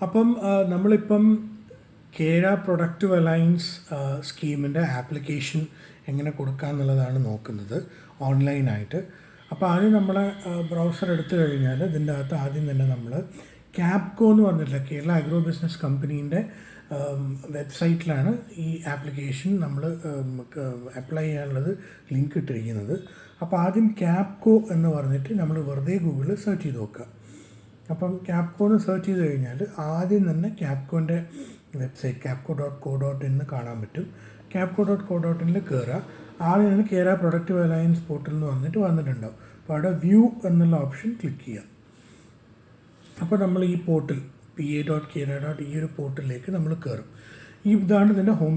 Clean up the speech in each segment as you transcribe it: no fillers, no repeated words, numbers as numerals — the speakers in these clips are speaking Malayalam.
അപ്പം നമ്മളിപ്പം കേര പ്രൊഡക്റ്റീവ് അലയൻസ് സ്കീമിൻ്റെ ആപ്ലിക്കേഷൻ എങ്ങനെ കൊടുക്കുക എന്നുള്ളതാണ് നോക്കുന്നത് ഓൺലൈനായിട്ട്. അപ്പോൾ ആദ്യം നമ്മളെ ബ്രൗസർ എടുത്തു കഴിഞ്ഞാൽ ഇതിൻ്റെ അകത്ത് ആദ്യം തന്നെ നമ്മൾ ക്യാപ്കോ എന്ന് പറഞ്ഞിട്ടില്ല, കേരള അഗ്രോ ബിസിനസ് കമ്പനീൻ്റെ വെബ്സൈറ്റിലാണ് ഈ ആപ്ലിക്കേഷൻ നമ്മൾ അപ്ലൈ ചെയ്യാനുള്ളത് ലിങ്ക് ഇട്ടിരിക്കുന്നത്. അപ്പോൾ ആദ്യം ക്യാപ്കോ എന്ന് പറഞ്ഞിട്ട് നമ്മൾ വെറുതെ ഗൂഗിളിൽ സെർച്ച് ചെയ്ത് നോക്കുക. അപ്പം ക്യാപ്കോ എന്ന് സെർച്ച് ചെയ്ത് കഴിഞ്ഞാൽ ആദ്യം തന്നെ ക്യാപ്കോൻ്റെ വെബ്സൈറ്റ് capco.co.in കാണാൻ പറ്റും. capco.co.in കയറുക. ആദ്യം തന്നെ കേര പ്രൊഡക്റ്റീവ് അലയൻസ് പോർട്ടൽ എന്ന് വന്നിട്ടുണ്ടാവും. അപ്പോൾ അവിടെ വ്യൂ എന്നുള്ള ഓപ്ഷൻ ക്ലിക്ക് ചെയ്യാം. അപ്പോൾ നമ്മൾ ഈ പോർട്ടൽ pa.kera. ഈ ഒരു പോർട്ടലിലേക്ക് നമ്മൾ കയറും. ഇതാണ് ഇതിൻ്റെ ഹോം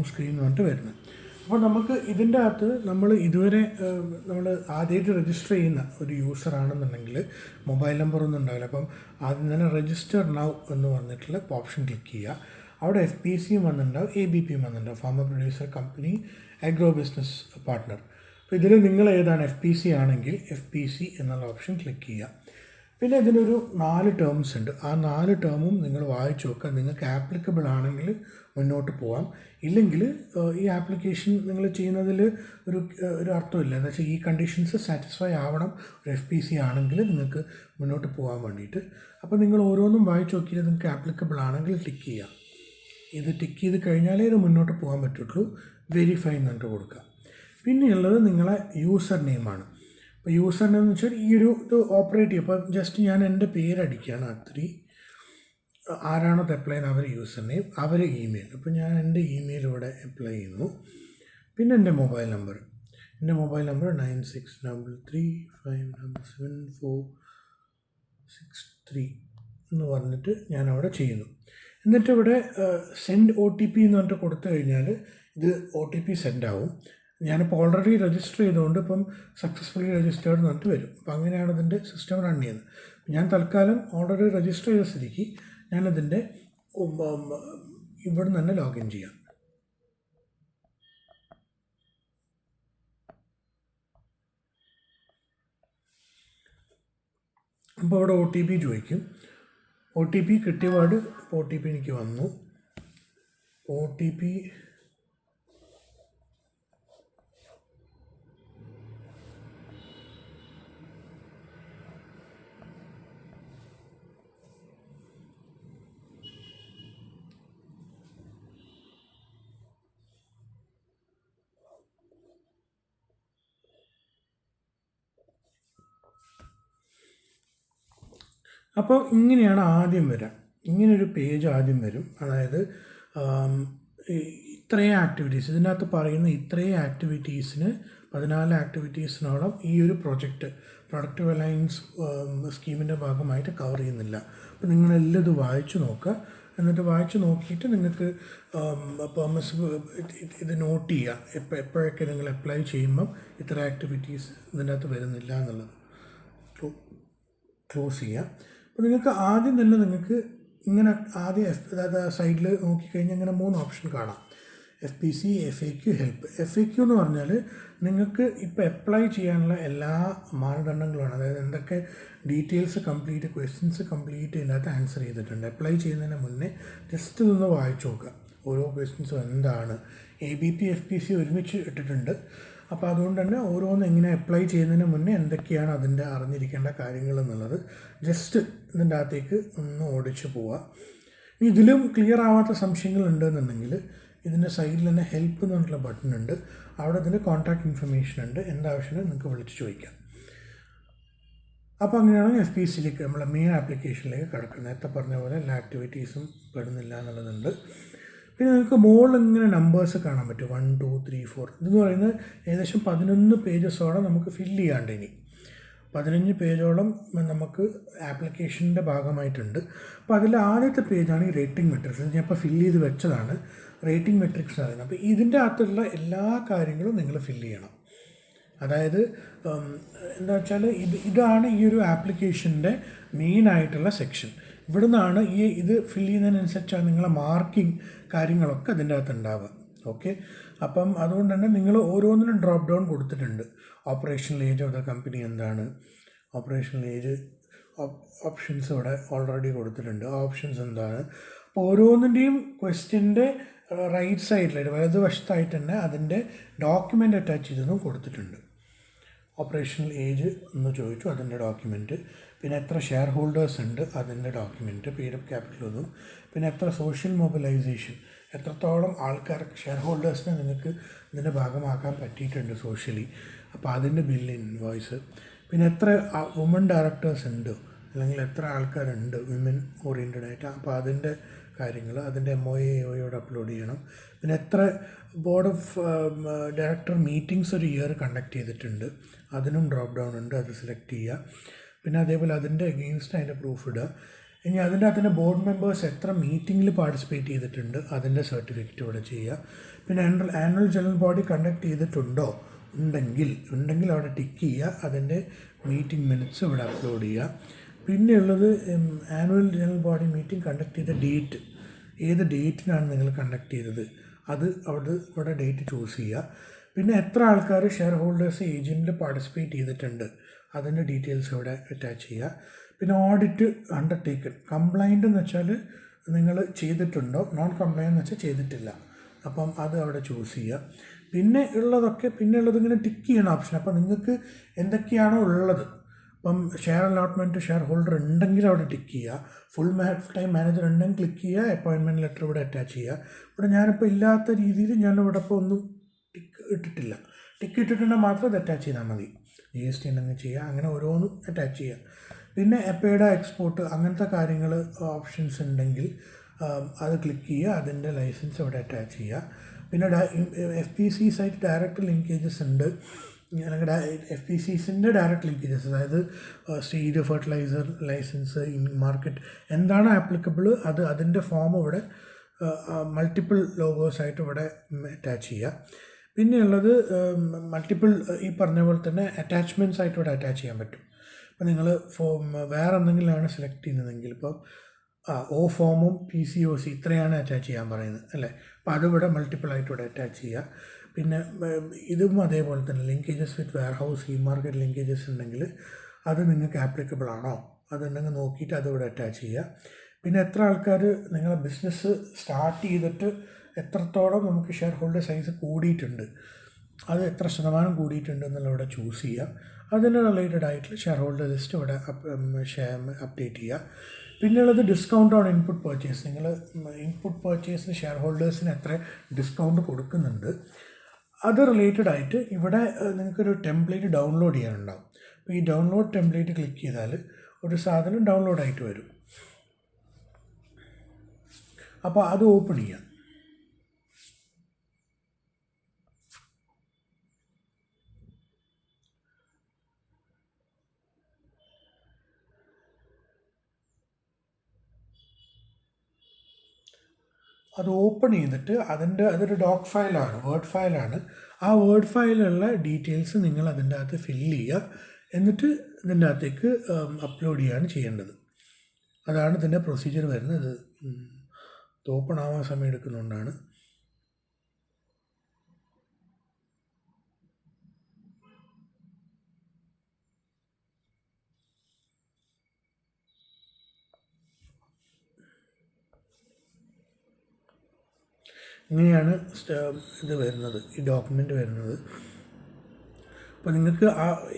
സ്ക്രീൻ എന്ന് പറഞ്ഞിട്ട് വരുന്നത്. അപ്പോൾ നമുക്ക് ഇതിൻ്റെ അകത്ത് നമ്മൾ ഇതുവരെ നമ്മൾ ആദ്യമായിട്ട് രജിസ്റ്റർ ചെയ്യുന്ന ഒരു യൂസർ ആണെന്നുണ്ടെങ്കിൽ മൊബൈൽ നമ്പറൊന്നും ഉണ്ടാവില്ല. അപ്പം ആദ്യം തന്നെ രജിസ്റ്റർ നൗ എന്ന് പറഞ്ഞിട്ടുള്ള ഓപ്ഷൻ ക്ലിക്ക് ചെയ്യുക. അവിടെ FPCയും വന്നിട്ടുണ്ടാവും, ABPയും വന്നിട്ടുണ്ടാവും, farmer producer company agro business partner. അപ്പോൾ ഇതിൽ നിങ്ങൾ ഏതാണ് FPC ആണെങ്കിൽ FPC എന്നുള്ള ഓപ്ഷൻ ക്ലിക്ക് ചെയ്യുക. പിന്നെ ഇതിനൊരു 4 ടേംസ് ഉണ്ട്. ആ 4 ടേമും നിങ്ങൾ വായിച്ചു നോക്കുക. നിങ്ങൾക്ക് ആപ്ലിക്കബിൾ ആണെങ്കിൽ മുന്നോട്ട് പോകാം, ഇല്ലെങ്കിൽ ഈ ആപ്ലിക്കേഷൻ നിങ്ങൾ ചെയ്യുന്നതിൽ ഒരു അർത്ഥമില്ല. എന്ന് വെച്ചാൽ ഈ കണ്ടീഷൻസ് സാറ്റിസ്ഫൈ ആവണം ഒരു FPC ആണെങ്കിൽ നിങ്ങൾക്ക് മുന്നോട്ട് പോകാൻ വേണ്ടിയിട്ട്. അപ്പോൾ നിങ്ങൾ ഓരോന്നും വായിച്ചു നോക്കിയിട്ട് നിങ്ങൾക്ക് ആപ്ലിക്കബിൾ ആണെങ്കിൽ ടിക്ക് ചെയ്യാം. ഇത് ടിക്ക് ചെയ്ത് കഴിഞ്ഞാലേ ഇത് മുന്നോട്ട് പോകാൻ പറ്റുള്ളൂ. വെരിഫൈ എന്നിട്ട് കൊടുക്കുക. പിന്നെയുള്ളത് നിങ്ങളെ യൂസർ നെയിമാണ്. അപ്പോൾ യൂസർ നെയിം എന്ന് വെച്ചാൽ ഈ ഒരു ഇത് ഓപ്പറേറ്റ് ചെയ്യും. അപ്പോൾ ജസ്റ്റ് ഞാൻ എൻ്റെ പേരടിക്കുകയാണ്. ആരാണോ അപ്ലൈ ചെയ്യുന്നത് അവർ യൂസർ നെയിം, അവർ ഇമെയിൽ. അപ്പോൾ ഞാൻ എൻ്റെ ഇമെയിൽ ഇവിടെ അപ്ലൈ ചെയ്യുന്നു. പിന്നെ എൻ്റെ മൊബൈൽ നമ്പർ 9633577463 എന്ന് പറഞ്ഞിട്ട് ഞാൻ അവിടെ ചെയ്യുന്നു. എന്നിട്ട് ഇവിടെ സെൻഡ് OTP എന്ന് പറഞ്ഞിട്ട് കൊടുത്തു കഴിഞ്ഞാൽ ഇത് OTP സെൻഡ് ആവും. ഞാനിപ്പോൾ ഓൾറെഡി രജിസ്റ്റർ ചെയ്തുകൊണ്ട് ഇപ്പം സക്സസ്ഫുള്ളി രജിസ്റ്റേർഡ് എന്ന് പറഞ്ഞിട്ട് വരും. അപ്പോൾ അങ്ങനെയാണ് ഇതിൻ്റെ സിസ്റ്റം റൺ ചെയ്യുന്നത്. ഞാൻ തൽക്കാലം ഓൾറെഡി രജിസ്റ്റർ ചെയ്ത സ്ഥിതിക്ക് ഞാനതിൻ്റെ ഇവിടെ നിന്ന് തന്നെ ലോഗിൻ ചെയ്യാം. അപ്പോൾ അവിടെ OTP ചോദിക്കും. OTP കിട്ടിയ പാട് OTP എനിക്ക് വന്നു. OTP അപ്പോൾ ഇങ്ങനെയാണ് ആദ്യം വരിക. ഇങ്ങനൊരു പേജ് ആദ്യം വരും. അതായത് ഇത്രയും ആക്ടിവിറ്റീസ് ഇതിനകത്ത് പറയുന്ന ഇത്രയും ആക്ടിവിറ്റീസിന് 14 ആക്ടിവിറ്റീസിനോളം ഈ ഒരു പ്രൊഡക്റ്റീവ് അലയൻസ് സ്കീമിൻ്റെ ഭാഗമായിട്ട് കവർ ചെയ്യുന്നില്ല. അപ്പോൾ നിങ്ങളെല്ലാം ഇത് വായിച്ചു നോക്കുക. എന്നിട്ട് വായിച്ച് നോക്കിയിട്ട് നിങ്ങൾക്ക് ഇത് നോട്ട് ചെയ്യുക. എപ്പോഴൊക്കെ നിങ്ങൾ അപ്ലൈ ചെയ്യുമ്പം ഇത്ര ആക്ടിവിറ്റീസ് ഇതിൻ്റെ അകത്ത് വരുന്നില്ല എന്നുള്ളത് ക്ലോസ് ചെയ്യുക. അപ്പോൾ നിങ്ങൾക്ക് ആദ്യം തന്നെ നിങ്ങൾക്ക് ഇങ്ങനെ അതായത് സൈഡിൽ നോക്കിക്കഴിഞ്ഞാൽ ഇങ്ങനെ 3 ഓപ്ഷൻ കാണാം. FPC, FAQ, help. FAQ എന്ന് പറഞ്ഞാൽ നിങ്ങൾക്ക് ഇപ്പോൾ അപ്ലൈ ചെയ്യാനുള്ള എല്ലാ മാനദണ്ഡങ്ങളുമാണ്. അതായത് എന്തൊക്കെ ഡീറ്റെയിൽസ് കംപ്ലീറ്റ്, ക്വസ്റ്റ്യൻസ് കംപ്ലീറ്റ് ഇതിനകത്ത് ആൻസർ ചെയ്തിട്ടുണ്ട്. അപ്ലൈ ചെയ്യുന്നതിന് മുന്നേ ജസ്റ്റ് ഇതൊന്ന് വായിച്ചു നോക്കുക. ഓരോ ക്വസ്റ്റ്യൻസും എന്താണ്. ABP, FPC ഒരുമിച്ച് ഇട്ടിട്ടുണ്ട്. അപ്പോൾ അതുകൊണ്ട് തന്നെ ഓരോന്ന് എങ്ങനെ അപ്ലൈ ചെയ്യുന്നതിന് മുന്നേ എന്തൊക്കെയാണ് അതിൻ്റെ അറിഞ്ഞിരിക്കേണ്ട കാര്യങ്ങൾ എന്നുള്ളത് ജസ്റ്റ് ഇതിൻ്റെ അകത്തേക്ക് ഒന്ന് ഓടിച്ച് പോവുക. ഇതിലും ക്ലിയർ ആവാത്ത സംശയങ്ങൾ ഉണ്ടെന്നുണ്ടെങ്കിൽ ഇതിൻ്റെ സൈഡിൽ തന്നെ ഹെൽപ്പ് എന്ന് പറഞ്ഞിട്ടുള്ള ബട്ടൺ ഉണ്ട്. അവിടെ ഇതിൻ്റെ കോൺടാക്ട് ഇൻഫർമേഷൻ ഉണ്ട്. എന്താവശ്യമാണ് നിങ്ങൾക്ക് വിളിച്ച് ചോദിക്കാം. അപ്പോൾ അങ്ങനെയാണ് FPCയിലേക്ക് നമ്മളെ മെയിൻ ആപ്ലിക്കേഷനിലേക്ക് കിടക്കുന്നത്. നേരത്തെ പറഞ്ഞ പോലെ എല്ലാ ആക്ടിവിറ്റീസും പെടുന്നില്ല എന്നുള്ളതുണ്ട്. പിന്നെ നിങ്ങൾക്ക് മുകളിൽ ഇങ്ങനെ നമ്പേഴ്സ് കാണാൻ പറ്റും. 1, 2, 3, 4 ഇതെന്ന് പറയുന്നത് ഏകദേശം 11 പേജസോളം നമുക്ക് ഫില്ല് ചെയ്യാണ്ട്. ഇനി 15 പേജോളം നമുക്ക് ആപ്ലിക്കേഷൻ്റെ ഭാഗമായിട്ടുണ്ട്. അപ്പോൾ അതിൽ ആദ്യത്തെ പേജാണ് ഈ റേറ്റിംഗ് മെട്രിക്സ്. ഞാൻ ഇപ്പോൾ ഫില്ല് ചെയ്ത് വെച്ചതാണ് റേറ്റിംഗ് മെട്രിക്സ് എന്ന് പറയുന്നത്. അപ്പോൾ ഇതിൻ്റെ അകത്തുള്ള എല്ലാ കാര്യങ്ങളും നിങ്ങൾ ഫില്ല് ചെയ്യണം. അതായത് എന്താ വെച്ചാൽ ഇതാണ് ഈ ഒരു ആപ്ലിക്കേഷൻ്റെ മെയിനായിട്ടുള്ള സെക്ഷൻ. ഇവിടെ നിന്നാണ് ഇത് ഫില്ല് ചെയ്യുന്നതിനനുസരിച്ചാണ് നിങ്ങളെ മാർക്കിംഗ് കാര്യങ്ങളൊക്കെ അതിൻ്റെ അകത്ത് ഉണ്ടാവുക. ഓക്കെ. അപ്പം അതുകൊണ്ട് തന്നെ നിങ്ങൾ ഓരോന്നിനും ഡ്രോപ്പ് ഡൗൺ കൊടുത്തിട്ടുണ്ട്. Operational age of the company എന്താണ്, ഓപ്പറേഷണൽ ഏജ് ഓപ്ഷൻസ് ഇവിടെ ഓൾറെഡി കൊടുത്തിട്ടുണ്ട്. ആ ഓപ്ഷൻസ് എന്താണ്? അപ്പോൾ ഓരോന്നിൻ്റെയും ക്വസ്റ്റ്യൻ്റെ റൈറ്റ് സൈഡിലായിട്ട് വലതുവശത്തായിട്ട് തന്നെ അതിൻ്റെ ഡോക്യുമെൻ്റ് അറ്റാച്ച് ചെയ്തതും കൊടുത്തിട്ടുണ്ട്. ഓപ്പറേഷണൽ ഏജ് എന്ന് ചോദിച്ചു, അതിൻ്റെ ഡോക്യുമെൻറ്റ്. പിന്നെ എത്ര ഷെയർ ഹോൾഡേഴ്സ് ഉണ്ട്, അതിൻ്റെ ഡോക്യുമെൻറ്റ്, പെയ്ഡ് അപ്പ് ക്യാപിറ്റൽ ഒന്നും. പിന്നെ എത്ര സോഷ്യൽ മൊബിലൈസേഷൻ, എത്രത്തോളം ആൾക്കാർ ഷെയർ ഹോൾഡേഴ്സിനെ നിങ്ങൾക്ക് ഇതിൻ്റെ ഭാഗമാക്കാൻ പറ്റിയിട്ടുണ്ട് സോഷ്യലി, അപ്പോൾ അതിൻ്റെ ബില്ല് ഇൻവോയ്സ്. പിന്നെ എത്ര വുമൺ ഡയറക്ടേഴ്സ് ഉണ്ട്, അല്ലെങ്കിൽ എത്ര ആൾക്കാരുണ്ട് വിമൻ ഓറിയൻറ്റഡ് ആയിട്ട്, അപ്പോൾ അതിൻ്റെ കാര്യങ്ങൾ, അതിൻ്റെ MOA അപ്ലോഡ് ചെയ്യണം. പിന്നെ എത്ര ബോർഡ് ഓഫ് ഡയറക്ടർ മീറ്റിംഗ്സ് ഒരു ഇയർ കണ്ടക്ട് ചെയ്തിട്ടുണ്ട്, അതിനും ഡ്രോപ്പ് ഡൗൺ ഉണ്ട്, അത് സെലക്ട് ചെയ്യുക. പിന്നെ അതേപോലെ അതിൻ്റെ അഗെയിൻസ്റ്റ് അതിൻ്റെ പ്രൂഫ് ഇടുക. ഇനി അതിൻ്റെ അകത്തിൻ്റെ ബോർഡ് മെമ്പേഴ്സ് എത്ര മീറ്റിങ്ങിൽ പാർട്ടിസിപ്പേറ്റ് ചെയ്തിട്ടുണ്ട്, അതിൻ്റെ സർട്ടിഫിക്കറ്റ് ഇവിടെ ചെയ്യുക. പിന്നെ ആനുവൽ ജനറൽ ബോഡി കണ്ടക്ട് ചെയ്തിട്ടുണ്ടോ, ഉണ്ടെങ്കിൽ അവിടെ ടിക്ക് ചെയ്യുക, അതിൻ്റെ മീറ്റിംഗ് മിനിറ്റ്സ് ഇവിടെ അപ്ലോഡ് ചെയ്യുക. പിന്നെയുള്ളത് annual general body meeting conduct ചെയ്ത ഡേറ്റ്, ഏത് ഡേറ്റിനാണ് നിങ്ങൾ കണ്ടക്ട് ചെയ്തത്, അത് ഇവിടെ ഡേറ്റ് ചൂസ് ചെയ്യുക. പിന്നെ എത്ര ആൾക്കാർ ഷെയർ ഹോൾഡേഴ്സ് ഏജൻറ്റിൽ പാർട്ടിസിപ്പേറ്റ് ചെയ്തിട്ടുണ്ട്, അതിൻ്റെ ഡീറ്റെയിൽസ് ഇവിടെ അറ്റാച്ച് ചെയ്യുക. പിന്നെ ഓഡിറ്റ് അണ്ടർടേക്കൺ, കംപ്ലൈൻ്റ് എന്ന് വെച്ചാൽ നിങ്ങൾ ചെയ്തിട്ടുണ്ടോ, നോൺ കംപ്ലൈൻ്റ് എന്ന് വെച്ചാൽ ചെയ്തിട്ടില്ല, അപ്പം അത് അവിടെ ചൂസ് ചെയ്യുക. പിന്നെ ഉള്ളത് ഇങ്ങനെ ടിക്ക് ചെയ്യണ ഓപ്ഷൻ. അപ്പം നിങ്ങൾക്ക് എന്തൊക്കെയാണോ ഉള്ളത്, ഇപ്പം ഷെയർ അലോട്ട്മെൻറ്റ് ഷെയർ ഹോൾഡർ ഉണ്ടെങ്കിൽ അവിടെ ടിക്ക് ചെയ്യുക, ഫുൾ ടൈം മാനേജർ ഉണ്ടെങ്കിൽ ക്ലിക്ക് ചെയ്യുക, അപ്പോയിൻമെൻറ്റ് ലെറ്റർ ഇവിടെ അറ്റാച്ച് ചെയ്യുക. ഇവിടെ ഞാനിപ്പോൾ ഇല്ലാത്ത രീതിയിൽ ഞാനിവിടെ ഇപ്പോൾ ഒന്നും ടിക്ക് ഇട്ടിട്ടില്ല. ടിക്ക് ഇട്ടിട്ടുണ്ടെങ്കിൽ മാത്രം അത് അറ്റാച്ച് ചെയ്താൽ മതി. GST ഉണ്ടെങ്കിൽ ചെയ്യുക, അങ്ങനെ ഓരോന്നും അറ്റാച്ച് ചെയ്യുക. പിന്നെ എപ്പേഡ എക്സ്പോർട്ട് അങ്ങനത്തെ കാര്യങ്ങൾ ഓപ്ഷൻസ് ഉണ്ടെങ്കിൽ അത് ക്ലിക്ക് ചെയ്യുക, അതിൻ്റെ ലൈസൻസ് ഇവിടെ അറ്റാച്ച് ചെയ്യുക. പിന്നെ FPC ആയിട്ട് ഡയറക്റ്റ് ലിങ്കേജസ് ഉണ്ട്, അല്ലെങ്കിൽ FPCസിൻ്റെ ഡയറക്റ്റ് ലിങ്കേജസ്, അതായത് stage fertiliser licence, in market എന്താണ് ആപ്ലിക്കബിൾ അതിൻ്റെ ഫോം ഇവിടെ മൾട്ടിപ്പിൾ ലോഗോസായിട്ട് ഇവിടെ അറ്റാച്ച് ചെയ്യുക. പിന്നെയുള്ളത് മൾട്ടിപ്പിൾ ഈ പറഞ്ഞ പോലെ തന്നെ അറ്റാച്ച്മെൻറ്റ്സ് ആയിട്ട് ഇവിടെ അറ്റാച്ച് ചെയ്യാൻ പറ്റും. അപ്പോൾ നിങ്ങൾ വേറെ എന്തെങ്കിലുമാണ് സെലക്ട് ചെയ്യുന്നതെങ്കിൽ, ഇപ്പോൾ ഫോമും PCOC ഇത്രയാണ് അറ്റാച്ച് ചെയ്യാൻ പറയുന്നത് അല്ലേ, അപ്പോൾ അതിവിടെ മൾട്ടിപ്പിൾ ആയിട്ട് ഇവിടെ അറ്റാച്ച് ചെയ്യുക. പിന്നെ ഇതും അതേപോലെ തന്നെ linkages with warehouse, e market linkages ഉണ്ടെങ്കിൽ അത് നിങ്ങൾക്ക് ആപ്ലിക്കബിൾ ആണോ, അതുണ്ടെങ്കിൽ നോക്കിയിട്ട് അതിവിടെ അറ്റാച്ച് ചെയ്യുക. പിന്നെ എത്ര ആൾക്കാർ നിങ്ങളെ ബിസിനസ് സ്റ്റാർട്ട് ചെയ്തിട്ട് എത്രത്തോളം നമുക്ക് ഷെയർ ഹോൾഡർ സൈസ് കൂടിയിട്ടുണ്ട്, അത് എത്ര ശതമാനം കൂടിയിട്ടുണ്ട് എന്നുള്ളവിടെ ചൂസ് ചെയ്യുക. അതിന് റിലേറ്റഡ് ആയിട്ടുള്ള ഷെയർ ഹോൾഡർ ലിസ്റ്റ് ഇവിടെ അപ്ഡേറ്റ് ചെയ്യുക. പിന്നെയുള്ളത് ഡിസ്കൗണ്ട് ഓൺ ഇൻപുട്ട് പർച്ചേസ്. നിങ്ങൾ ഇൻപുട്ട് പർച്ചേസിന് ഷെയർ ഹോൾഡേഴ്സിന് എത്ര ഡിസ്കൗണ്ട് കൊടുക്കുന്നുണ്ട്, അത് റിലേറ്റഡ് ആയിട്ട് ഇവിടെ നിങ്ങൾക്കൊരു ടെംപ്ലേറ്റ് ഡൗൺലോഡ് ചെയ്യാനുണ്ടാവും. അപ്പോൾ ഈ ഡൗൺലോഡ് ടെംപ്ലേറ്റ് ക്ലിക്ക് ചെയ്താൽ ഒരു സാധനം ഡൗൺലോഡായിട്ട് വരും. അപ്പോൾ അത് ഓപ്പൺ ചെയ്യാം. അത് ഓപ്പൺ ചെയ്തിട്ട് അതൊരു ഡോക്ക് ഫയലാണ്, വേർഡ് ഫയലാണ്. ആ വേർഡ് ഫയലിലുള്ള ഡീറ്റെയിൽസ് നിങ്ങൾ അതിൻ്റെ അകത്ത് ഫില്ല് ചെയ്യുക, എന്നിട്ട് ഇതിൻ്റെ അകത്തേക്ക് അപ്ലോഡ് ചെയ്യുകയാണ് ചെയ്യേണ്ടത്. അതാണ് ഇതിൻ്റെ പ്രൊസീജിയർ വരുന്നത്. ഇത് ഓപ്പൺ ആവാൻ സമയം എടുക്കുന്നതുകൊണ്ടാണ്. ഇങ്ങനെയാണ് ഇത് വരുന്നത്, ഈ ഡോക്യുമെൻ്റ് വരുന്നത്. അപ്പോൾ നിങ്ങൾക്ക്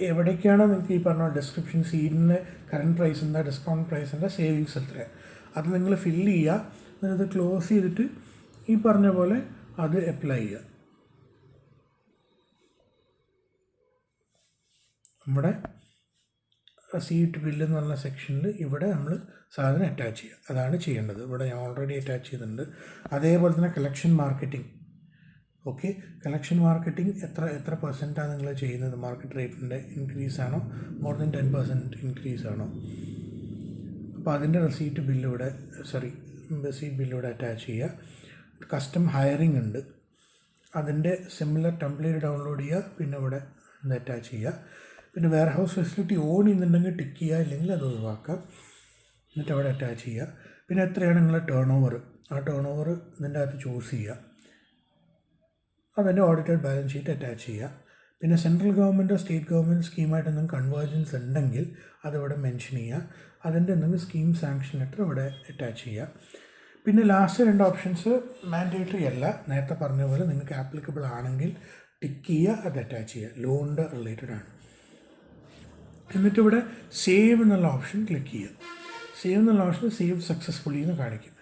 എവിടേക്കാണോ നിങ്ങൾക്ക് ഈ പറഞ്ഞ ഡിസ്ക്രിപ്ഷൻ, സീഡിൻ്റെ കറണ്ട് പ്രൈസ് എന്താ, ഡിസ്കൗണ്ട് പ്രൈസ് എന്താ, സേവിങ്സ് എത്ര, അത് നിങ്ങൾ ഫില്ല് ചെയ്യുക. എന്നിട്ട് ക്ലോസ് ചെയ്തിട്ട് ഈ പറഞ്ഞ പോലെ അത് അപ്ലൈ ചെയ്യുക. നമ്മുടെ റെസീപ്റ്റ് ബില്ല് എന്ന് പറഞ്ഞ സെക്ഷനിൽ ഇവിടെ നമ്മൾ സാധനം അറ്റാച്ച് ചെയ്യുക, അതാണ് ചെയ്യേണ്ടത്. ഇവിടെ ഞാൻ ഓൾറെഡി അറ്റാച്ച് ചെയ്തിട്ടുണ്ട്. അതേപോലെ തന്നെ collection marketing. Okay, collection marketing എത്ര പെർസെൻറ്റാണ് നിങ്ങൾ ചെയ്യുന്നത്, മാർക്കറ്റ് റേറ്റിൻ്റെ ഇൻക്രീസ് ആണോ, മോർ ദൻ 10% ഇൻക്രീസ് ആണോ. അപ്പോൾ അതിൻ്റെ റെസീപ്റ്റ് ബില്ലിവിടെ അറ്റാച്ച് ചെയ്യുക. കസ്റ്റം ഹയറിംഗ് ഉണ്ട്, അതിൻ്റെ സിമിലർ ടെംപ്ലേറ്റ് ഡൗൺലോഡ് ചെയ്യുക, പിന്നെ ഇവിടെ അറ്റാച്ച് ചെയ്യുക. പിന്നെ വെയർ ഹൗസ് ഫെസിലിറ്റി ഓൺ ചെയ്യുന്നുണ്ടെങ്കിൽ ടിക്ക് ചെയ്യുക, ഇല്ലെങ്കിൽ അത് ഒഴിവാക്കാം. എന്നിട്ട് അവിടെ അറ്റാച്ച് ചെയ്യുക. പിന്നെ എത്രയാണ് നിങ്ങളുടെ ടേൺ ഓവർ, ആ ടേൺ ഓവർ ഇതിൻ്റെ അകത്ത് ചൂസ് ചെയ്യുക. അതിൻ്റെ ഓഡിറ്റഡ് ബാലൻസ് ഷീറ്റ് അറ്റാച്ച് ചെയ്യുക. പിന്നെ സെൻട്രൽ ഗവൺമെൻറ്റോ സ്റ്റേറ്റ് ഗവൺമെൻറ് സ്കീമായിട്ട് എന്തെങ്കിലും കൺവേർജൻസ് ഉണ്ടെങ്കിൽ അതിവിടെ മെൻഷൻ ചെയ്യുക. അതിൻ്റെ എന്തെങ്കിലും സ്കീം സാങ്ഷൻ ലെറ്റർ ഇവിടെ അറ്റാച്ച് ചെയ്യുക. പിന്നെ ലാസ്റ്റ് 2 ഓപ്ഷൻസ് മാൻഡേറ്ററി അല്ല, നേരത്തെ പറഞ്ഞ പോലെ നിങ്ങൾക്ക് ആപ്ലിക്കബിൾ ആണെങ്കിൽ ടിക്ക് ചെയ്യുക, അത് അറ്റാച്ച് ചെയ്യുക, ലോണിൻ്റെ റിലേറ്റഡ് ആണ്. എന്നിട്ട് ഇവിടെ സേവ് എന്നുള്ള ഓപ്ഷൻ ക്ലിക്ക് ചെയ്യുക. സേവ് എന്നുള്ള ഓപ്ഷൻ സേവ് സക്സസ്ഫുള്ളി എന്ന് കാണിക്കും.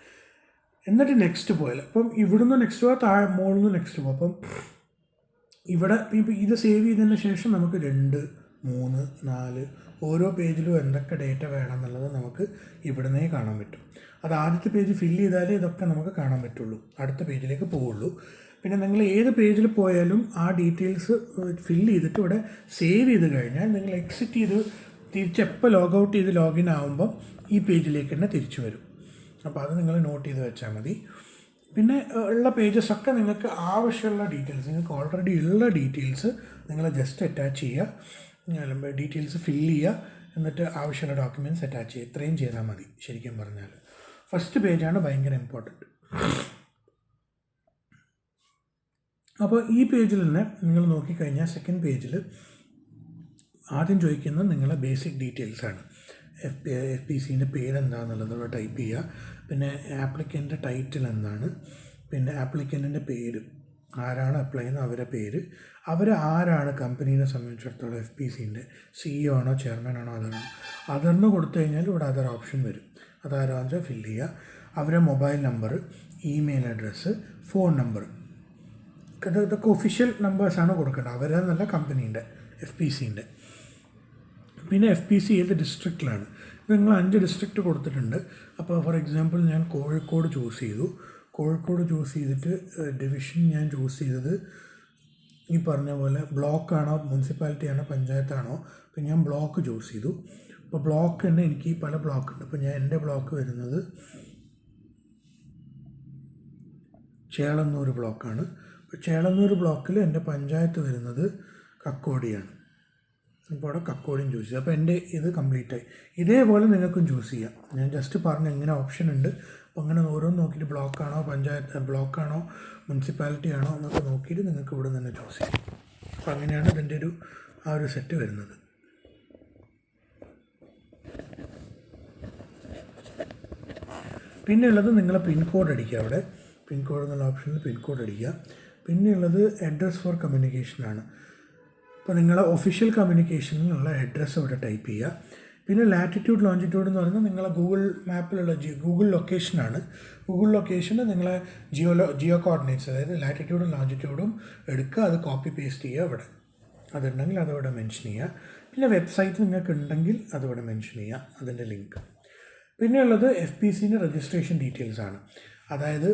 എന്നിട്ട് നെക്സ്റ്റ് പോയാൽ അപ്പം ഇവിടുന്ന് നെക്സ്റ്റ് പോകാം, താഴെ മുകളിൽ നിന്ന് നെക്സ്റ്റ് പോകും. അപ്പം ഇവിടെ ഇപ്പോൾ ഇത് സേവ് ചെയ്തതിന് ശേഷം നമുക്ക് 2, 3, 4 ഓരോ പേജിലും എന്തൊക്കെ ഡേറ്റ വേണം എന്നുള്ളത് നമുക്ക് ഇവിടുന്നേ കാണാൻ പറ്റും. അത് ആദ്യത്തെ പേജ് ഫില്ല് ചെയ്താലേ ഇതൊക്കെ നമുക്ക് കാണാൻ പറ്റുള്ളൂ, അടുത്ത പേജിലേക്ക് പോവുള്ളൂ. പിന്നെ നിങ്ങൾ ഏത് പേജിൽ പോയാലും ആ ഡീറ്റെയിൽസ് ഫില്ല് ചെയ്തിട്ട് ഇവിടെ സേവ് ചെയ്ത് കഴിഞ്ഞാൽ നിങ്ങൾ എക്സിറ്റ് ചെയ്ത് തിരിച്ചെപ്പോൾ ലോഗൗട്ട് ചെയ്ത് ലോഗിൻ ആകുമ്പം ഈ പേജിലേക്ക് തന്നെ തിരിച്ചു വരും. അപ്പോൾ അത് നിങ്ങൾ നോട്ട് ചെയ്ത് വെച്ചാൽ മതി. പിന്നെ ഉള്ള പേജസൊക്കെ നിങ്ങൾക്ക് ആവശ്യമുള്ള ഡീറ്റെയിൽസ്, നിങ്ങൾക്ക് ഓൾറെഡി ഉള്ള ഡീറ്റെയിൽസ് നിങ്ങൾ ജസ്റ്റ് അറ്റാച്ച് ചെയ്യുക, ഡീറ്റെയിൽസ് ഫില്ല് ചെയ്യുക, എന്നിട്ട് ആവശ്യമുള്ള ഡോക്യുമെൻറ്റ്സ് അറ്റാച്ച് ചെയ്യുക. ഇത്രയും ചെയ്താൽ മതി ശരിക്കും പറഞ്ഞാൽ. ഫസ്റ്റ് പേജാണ് ഭയങ്കര ഇമ്പോർട്ടൻറ്റ്. അപ്പോൾ ഈ പേജിൽ തന്നെ നിങ്ങൾ നോക്കിക്കഴിഞ്ഞാൽ സെക്കൻഡ് പേജിൽ ആദ്യം ചോദിക്കുന്നത് നിങ്ങളെ ബേസിക് ഡീറ്റെയിൽസാണ്. എഫ് പി സിൻ്റെ പേരെന്താണെന്നുള്ളത് ഇവിടെ ടൈപ്പ് ചെയ്യുക. പിന്നെ ആപ്ലിക്കൻ്റെ ടൈറ്റിൽ എന്താണ്, പിന്നെ ആപ്ലിക്കൻറ്റിൻ്റെ പേര്, ആരാണ് അപ്ലൈ ചെയ്യുന്നത് അവരുടെ പേര്, അവർ ആരാണ് കമ്പനീനെ സംബന്ധിച്ചിടത്തോളം എഫ് പി സിൻ്റെ CEO ആണോ ചെയർമാൻ ആണോ അതെന്ന് കൊടുത്തു കഴിഞ്ഞാൽ ഇവിടെ അതർ ഓപ്ഷൻ വരും. അതാരാണെന്ന് വെച്ചാൽ ഫില്ല് ചെയ്യുക. അവരുടെ mobile number, email address, phone number, ഇതൊക്കെ ഒഫീഷ്യൽ നമ്പേഴ്സാണ് കൊടുക്കേണ്ടത്, അവരെന്നല്ല കമ്പനീൻ്റെ എഫ് പി സിൻ്റെ. പിന്നെ എഫ് പി സി ഏത് ഡിസ്ട്രിക്റ്റിലാണ്, നിങ്ങൾ 5 ഡിസ്ട്രിക്റ്റ് കൊടുത്തിട്ടുണ്ട്. അപ്പോൾ ഫോർ എക്സാമ്പിൾ ഞാൻ കോഴിക്കോട് ചൂസ് ചെയ്തു. കോഴിക്കോട് ചൂസ് ചെയ്തിട്ട് ഡിവിഷൻ ഞാൻ ചൂസ് ചെയ്തത് ഈ പറഞ്ഞ പോലെ ബ്ലോക്കാണോ മുനിസിപ്പാലിറ്റി ആണോ പഞ്ചായത്താണോ, അപ്പോൾ ഞാൻ ബ്ലോക്ക് ചൂസ് ചെയ്തു. അപ്പോൾ ബ്ലോക്ക് തന്നെ എനിക്ക് പല ബ്ലോക്കുണ്ട്. അപ്പോൾ എൻ്റെ ബ്ലോക്ക് വരുന്നത് ചേളന്നൂർ ബ്ലോക്കാണ്. അപ്പോൾ ചേളന്നൂർ ബ്ലോക്കിൽ എൻ്റെ പഞ്ചായത്ത് വരുന്നത് കക്കോടിയാണ്. അപ്പോൾ അവിടെ കക്കോടിയും ചൂസ് ചെയ്യുക. അപ്പോൾ എൻ്റെ ഇത് കംപ്ലീറ്റായി. ഇതേപോലെ നിങ്ങൾക്കും ചൂസ് ചെയ്യാം. ഞാൻ ജസ്റ്റ് പറഞ്ഞ എങ്ങനെ ഓപ്ഷൻ ഉണ്ട്. അപ്പോൾ അങ്ങനെ ഓരോന്ന് നോക്കിയിട്ട് ബ്ലോക്കാണോ ബ്ലോക്കാണോ മുനിസിപ്പാലിറ്റി ആണോ എന്നൊക്കെ നോക്കിയിട്ട് നിങ്ങൾക്ക് ഇവിടെ തന്നെ ചൂസ് ചെയ്യാം. അപ്പോൾ അങ്ങനെയാണ് ഇതിൻ്റെ ഒരു സെറ്റ് വരുന്നത്. പിന്നെയുള്ളത് നിങ്ങളെ പിൻകോഡ് അടിക്കുക. അവിടെ പിൻകോഡ് എന്നുള്ള ഓപ്ഷനിൽ പിൻകോഡ് അടിക്കുക. പിന്നെയുള്ളത് അഡ്രസ് ഫോർ കമ്മ്യൂണിക്കേഷനാണ്. അപ്പോൾ നിങ്ങളെ ഒഫീഷ്യൽ കമ്മ്യൂണിക്കേഷനിലുള്ള അഡ്രസ്സ് ഇവിടെ ടൈപ്പ് ചെയ്യുക. പിന്നെ ലാറ്റിറ്റ്യൂഡ് ലോഞ്ചിറ്റ്യൂഡ് എന്ന് പറയുന്നത് നിങ്ങളെ ഗൂഗിൾ മാപ്പിലുള്ള ഗൂഗിൾ ലൊക്കേഷനാണ്. ഗൂഗിൾ ലൊക്കേഷന് നിങ്ങളെ ജിയോ കോർഡിനേറ്റ്സ്, അതായത് ലാറ്റിറ്റ്യൂഡും ലോഞ്ചിറ്റ്യൂഡും എടുക്കുക, അത് കോപ്പി പേസ്റ്റ് ചെയ്യുക ഇവിടെ. അതുണ്ടെങ്കിൽ അതിവിടെ മെൻഷൻ ചെയ്യുക. പിന്നെ വെബ്സൈറ്റ് നിങ്ങൾക്ക് ഉണ്ടെങ്കിൽ അതിവിടെ മെൻഷൻ ചെയ്യുക, അതിൻ്റെ ലിങ്ക്. പിന്നെയുള്ളത് എഫ് പി സിൻ്റെ രജിസ്ട്രേഷൻ ഡീറ്റെയിൽസാണ്. അതായത്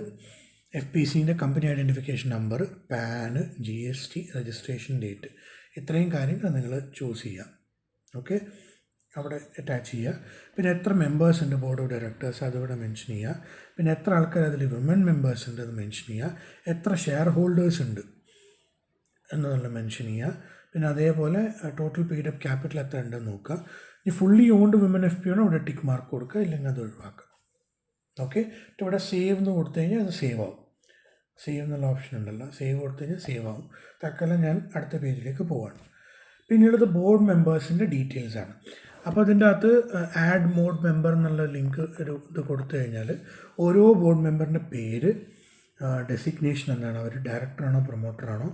എഫ് പി സിൻ്റെ കമ്പനി ഐഡൻറ്റിഫിക്കേഷൻ നമ്പർ, പാന്, GST, രജിസ്ട്രേഷൻ ഡേറ്റ്, ഇത്രയും കാര്യങ്ങൾ നിങ്ങൾ ചൂസ് ചെയ്യുക. ഓക്കെ, അവിടെ അറ്റാച്ച് ചെയ്യുക. പിന്നെ എത്ര മെമ്പേഴ്സ് ഉണ്ട് ബോർഡ് ഓഫ് ഡയറക്ടേഴ്സ് അതിവിടെ മെൻഷൻ ചെയ്യുക. പിന്നെ എത്ര ആൾക്കാർ അതിൽ വിമൻ മെമ്പേഴ്സ് ഉണ്ട് അത് മെൻഷൻ ചെയ്യുക. എത്ര ഷെയർ ഹോൾഡേഴ്സ് ഉണ്ട് എന്നതെല്ലാം മെൻഷൻ ചെയ്യുക. പിന്നെ അതേപോലെ ടോട്ടൽ പെയ്ഡ് അപ്പ് ക്യാപിറ്റൽ എത്ര ഉണ്ടെന്ന് നോക്കുക. ഇനി ഫുള്ളി ഓൺഡ് വിമൻ FP ആണോ ഇവിടെ ടിക്ക് മാർക്ക് കൊടുക്കുക, ഇല്ലെങ്കിൽ അത് ഒഴിവാക്കുക. ഓക്കെ, ഇവിടെ സേവ് എന്ന് കൊടുത്തു കഴിഞ്ഞാൽ അത് സേവ് ആവും. സേവ് എന്നുള്ള ഓപ്ഷൻ ഉണ്ടല്ലോ, സേവ് കൊടുത്തു കഴിഞ്ഞാൽ സേവ് ആവും. തൽക്കാലം ഞാൻ അടുത്ത പേജിലേക്ക് പോവാണ്. പിന്നീട് ബോർഡ് മെമ്പേഴ്സിൻ്റെ ഡീറ്റെയിൽസാണ്. അപ്പോൾ അതിൻ്റെ അകത്ത് ആഡ് മോഡ് മെമ്പർ എന്നുള്ള ലിങ്ക് ഇത് കൊടുത്തു കഴിഞ്ഞാൽ ഓരോ ബോർഡ് മെമ്പറിൻ്റെ പേര്, ഡെസിഗ്നേഷൻ എന്താണ്, അവർ ഡയറക്ടറാണോ പ്രൊമോട്ടറാണോ,